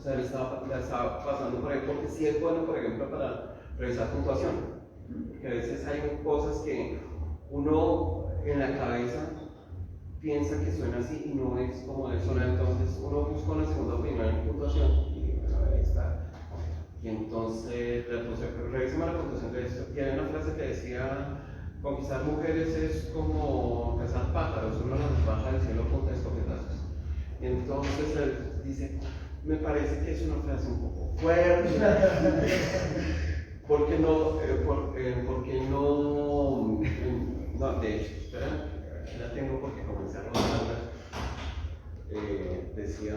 sea, le estaba pasando por ahí, porque sí es bueno, por ejemplo, para revisar puntuación. Que a veces hay cosas que uno en la cabeza piensa que suena así y no es como debe sonar, entonces uno busca una segunda opinión en puntuación y bueno, ahí está. Y entonces le puse, revísame la puntuación de esto. Y hay una frase que decía: conquistar mujeres es como cazar pájaros, uno las baja del cielo con escopetazos. Y entonces él dice: me parece que es una frase un poco fuerte. ¿Por qué no? No, de hecho, espera, aquí la tengo porque comencé a rodarla. Decía: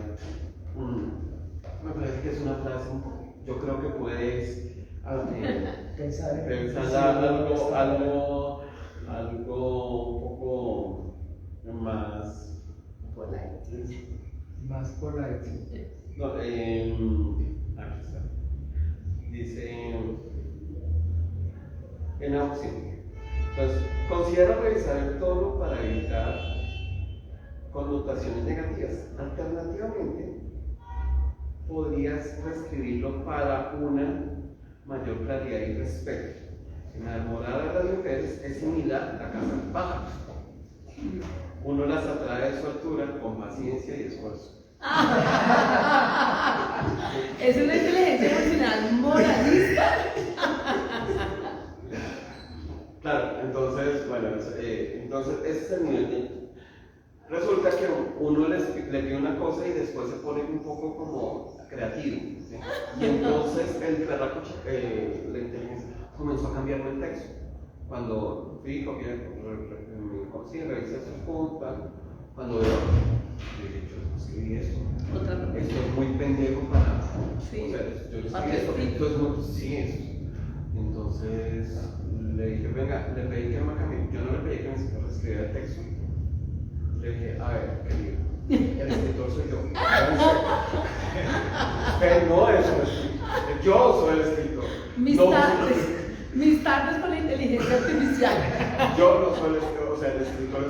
me parece que es una frase un poco. Yo creo que puedes pensar algo un poco más polite. Más polite. No, aquí está. Dice en la opción. Entonces, considera revisar el tono para evitar connotaciones negativas. Alternativamente, podrías reescribirlo para una mayor claridad y respeto. Enamorar a las mujeres es similar a cazar pájaros. Uno las atrae de su altura con paciencia y esfuerzo. Es una inteligencia emocional moralista. Claro, entonces, bueno, entonces ese es el nivel de. Resulta que uno le pide una cosa y después se pone un poco como creativo, ¿sí? Y entonces el perraco, la inteligencia, comenzó a cambiarme el texto. Cuando fui, revisé sus puntos, cuando veo, yo escribí esto. Esto es muy pendejo para. Sí. O sea, yo escribí esto, esto es muy. Sí, eso. Entonces le dije: venga, le pedí que me cambie. Yo no le pedí que me escribiera el texto. Le dije: a ver, querido, El escritor soy yo. Usted no es el escritor. Yo soy el escritor. Mis tardes con la inteligencia artificial. Yo no soy el escritor, o sea, el escritor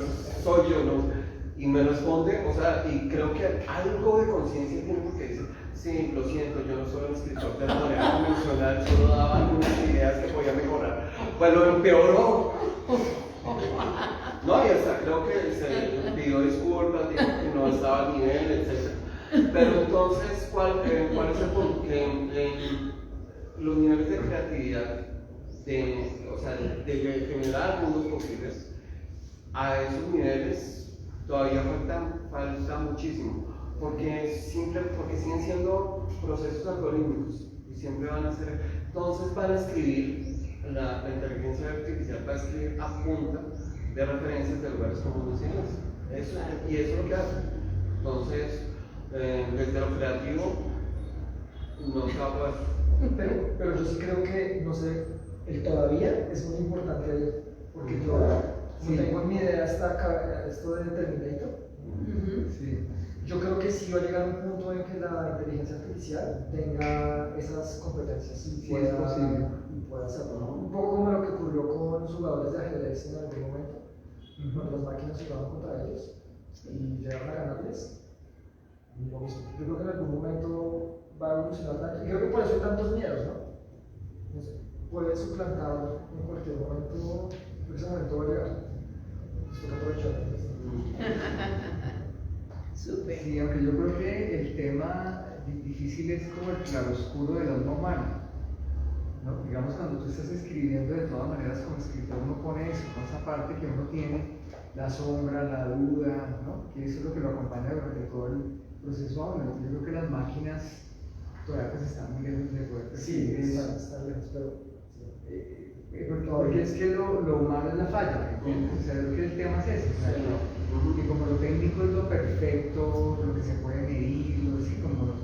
soy yo, ¿no? Y me responde, o sea, y creo que algo de conciencia tiene porque dice, sí, lo siento, yo no soy el escritor de la manera convencional, solo daba algunas ideas que podía mejorar. Pues lo empeoró. No, y hasta creo que se pidió disculpas, dijo que no estaba al nivel, etc. Pero entonces, ¿cuál es el punto? Que los niveles de creatividad, o sea, de generar mundos posibles, a esos niveles todavía falta muchísimo, porque siguen siendo procesos algorítmicos y siempre van a ser, entonces van a escribir, la inteligencia artificial va a escribir a punta de referencias de lugares comunes y eso es lo que hace. Entonces, desde lo creativo, no se va a poder. Pero yo sí creo que, no sé, el todavía es muy importante ahí, porque yo no tengo en mi idea esto de Terminator. Sí. Yo creo que sí va a llegar un punto en que la inteligencia artificial tenga esas competencias y pueda hacerlo, ¿no? Un poco como lo que ocurrió con los jugadores de ajedrez en algún momento, cuando las máquinas jugaban contra ellos y llegaron a ganarles. Y lo mismo. Yo creo que en algún momento va a evolucionar tanto, y creo que por eso hay tantos miedos, ¿no? Puede suplantar en cualquier momento, en ese momento va a llegar. Estoy aprovechando. Súper. Sí, aunque yo creo que el tema difícil es como el claroscuro del alma humana, ¿no? Digamos, cuando tú estás escribiendo, de todas maneras, como escritor uno pone eso, ¿no? Esa parte que uno tiene, la sombra, la duda, ¿no? Que eso es lo que lo acompaña durante todo el proceso a uno. Yo creo que las máquinas todavía pues están muy lejos de poder percibir eso. Están lejos, pero... Porque es que lo humano es la falla, ¿entiendes? O sea, lo que el tema es ese, o sea, que como lo técnico es lo perfecto, lo que se puede medir, como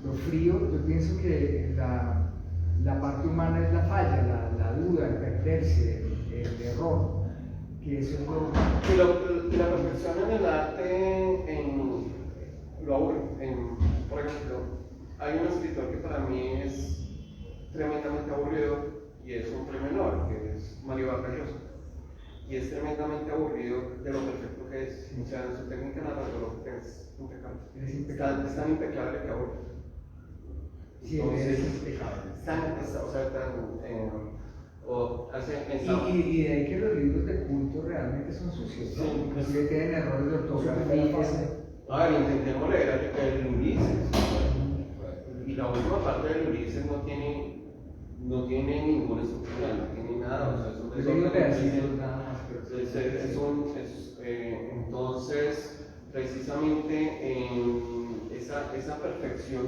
lo frío, yo pienso que la parte humana es la falla, la duda, el perderse, el error, que eso es lo... Y la perfección en el arte lo aburre. Por ejemplo, hay un escritor que para mí es tremendamente aburrido, y es un premio Nobel, que es Mario Vargas Llosa, y es tremendamente aburrido de lo perfecto que es, o sea, en su técnica narrativa es impecable, es tan impecable que aburre. Sí, entonces, es impecable. Y de ahí que los libros de culto realmente son sucios, ¿no? Sí, inclusive tienen errores de ortografía. A ver, intentemos leer el Ulises, y la última parte del Ulises no tiene ninguna estructura, no tiene nada, o sea, es un entonces, precisamente esa perfección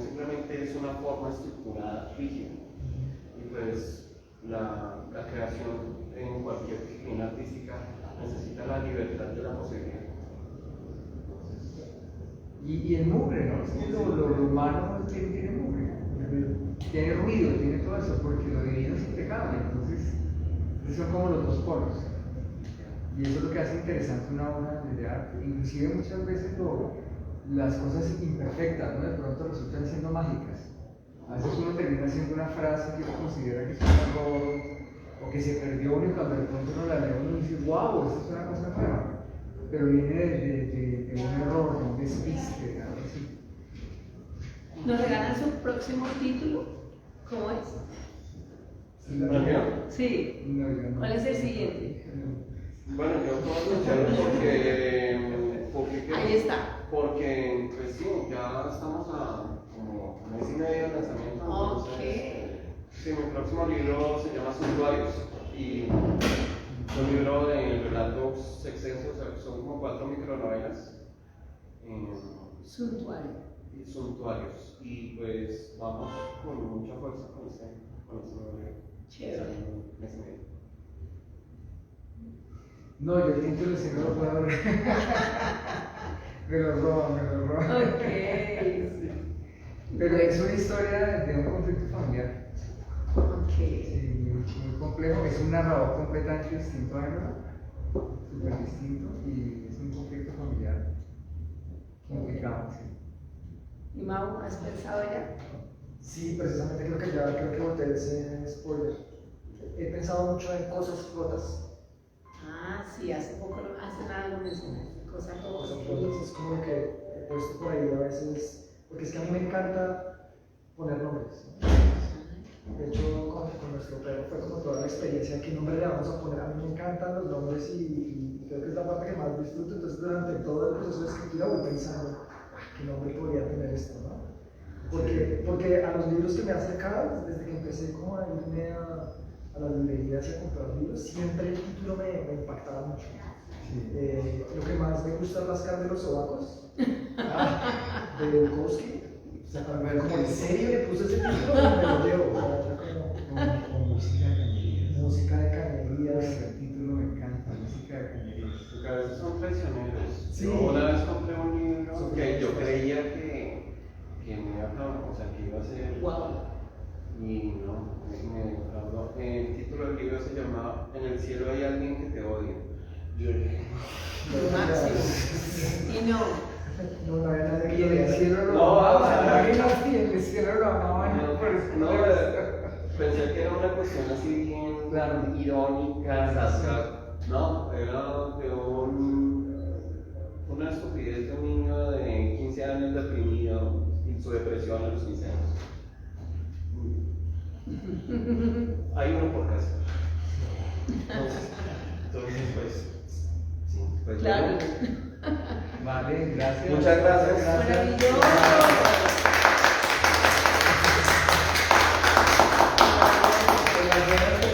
simplemente es una forma estructurada rígida, y pues la creación en cualquier disciplina artística necesita la libertad de la posibilidad. Y el mugre, ¿no? Es que lo humano tiene mugre, tiene ruido, tiene todo eso, porque lo divino es impecable, entonces esos son como los dos polos. Y eso es lo que hace interesante una obra de arte. Inclusive muchas veces las cosas imperfectas, ¿no? De pronto resultan siendo mágicas. A veces uno termina haciendo una frase que uno considera que es un error, o que se perdió uno, y cuando de pronto uno la lee uno dice, wow, esa es una cosa nueva. Pero viene de un error, de un despiste, algo así. ¿Nos regalan su próximo título? ¿Cómo es? Sí. No. ¿Cuál es el siguiente? Bueno, yo puedo anunciarlo porque Ahí está. Porque, pues sí, ya estamos a como un mes y medio de lanzamiento. Entonces, sí, mi próximo libro se llama Suntuarios, y es un libro de relatos extensos, son como 4 micronovelas. Suntuarios, y pues vamos con mucha fuerza con ese libro. Chévere. Mes y medio. No, yo el título sí no lo puedo ver. Me lo roban. Ok. Sí. Pero es una historia de un conflicto familiar. Ok. Sí, muy complejo. Es un narrador completamente distinto a mí, ¿no? súper distinto y es un conflicto familiar complicado. Sí. ¿Y Mau, has pensado ya? Sí, precisamente creo que boté ese spoiler. He pensado mucho en cosas rotas. Ah, sí, hace nada lo mencioné. Cosas Cosas rotas. rotas es como lo que he puesto por ahí a veces, porque es que a mí me encanta poner nombres, ¿no? De hecho, con nuestro perro fue como toda la experiencia, qué nombre le vamos a poner. A mí me encantan los nombres y creo que es la parte que más disfruto. Entonces, durante todo el proceso de escritura voy pensando, ¿qué nombre podría tener esto, no? Porque a los libros que me he acercado, desde que empecé como a irme a las librerías y a comprar libros, siempre el título me impactaba mucho. Sí. Lo que más me gusta es Rascar de los Sobacos, de Bukowski. O sea, como en serio le puse ese título y me lo llevo. O música de cañerías. Música de cañerías. El título me encanta, música de cañerías. Porque a veces son traicioneros. Sí. Yo una vez compré un libro que yo creía que me iba a acabar, o sea, que iba a ser. Wow. Y no, me defraudó. El título del libro se llamaba En el cielo hay alguien que te odia. Yo dije, Lo máximo. Y no. No había nadie que Y en el cielo lo No, amaban, o sea, y en el cielo lo amaban. por eso no, no pensé que era una cuestión así bien Claro. irónica, no, era de una estupidez de un niño de 15 años deprimido y su depresión a los 15 años. Hay uno por casa. Entonces pues, sí, pues Claro. bueno. Vale, gracias. Muchas gracias. Maravilloso.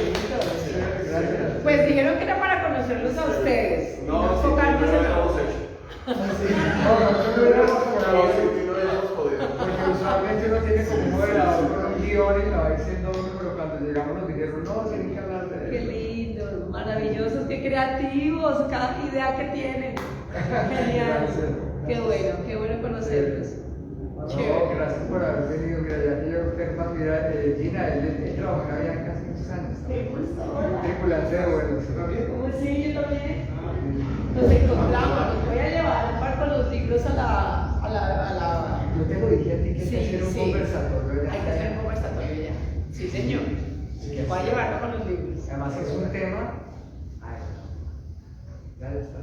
Gracias. Pues dijeron que era para conocerlos a ustedes. No, y sí, enfocarnos no lo en habíamos otro. hecho. No, nosotros no hubiéramos No, podido. sí, no lo habíamos podido. Porque usualmente uno tiene como un moderador con un guión y lo va diciendo uno, pero cuando llegamos nos dijeron, no, tienen que hablar de Qué eso. lindos, maravillosos, qué creativos, cada idea que tienen. Genial. Qué bueno conocerlos. No, Chévere. gracias por haber venido. Mira, ya que yo tengo mira, Gina, él trabajó en Avianca hace muchos años. Tripulante de vuelos, ¿sí también? Sí, yo también. Nos encontramos, los voy a llevar para con los libros a la... Yo te lo dije a ti que hay Sí, que hacer un sí. conversatorio ya. Hay que hacer un conversatorio ya. Sí, señor. Sí, Voy a sí. llevarlo con los libros. Además es un tema. Ay, ya está.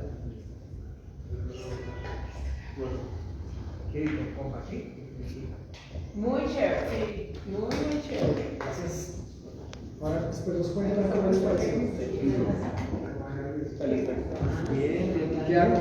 ¿Qué dijo? ¿Compartir? Muy chévere, sí. Muy chévere. Gracias. Ahora, después los pueden dar como les parece. Bien, bien. ¿Qué hago?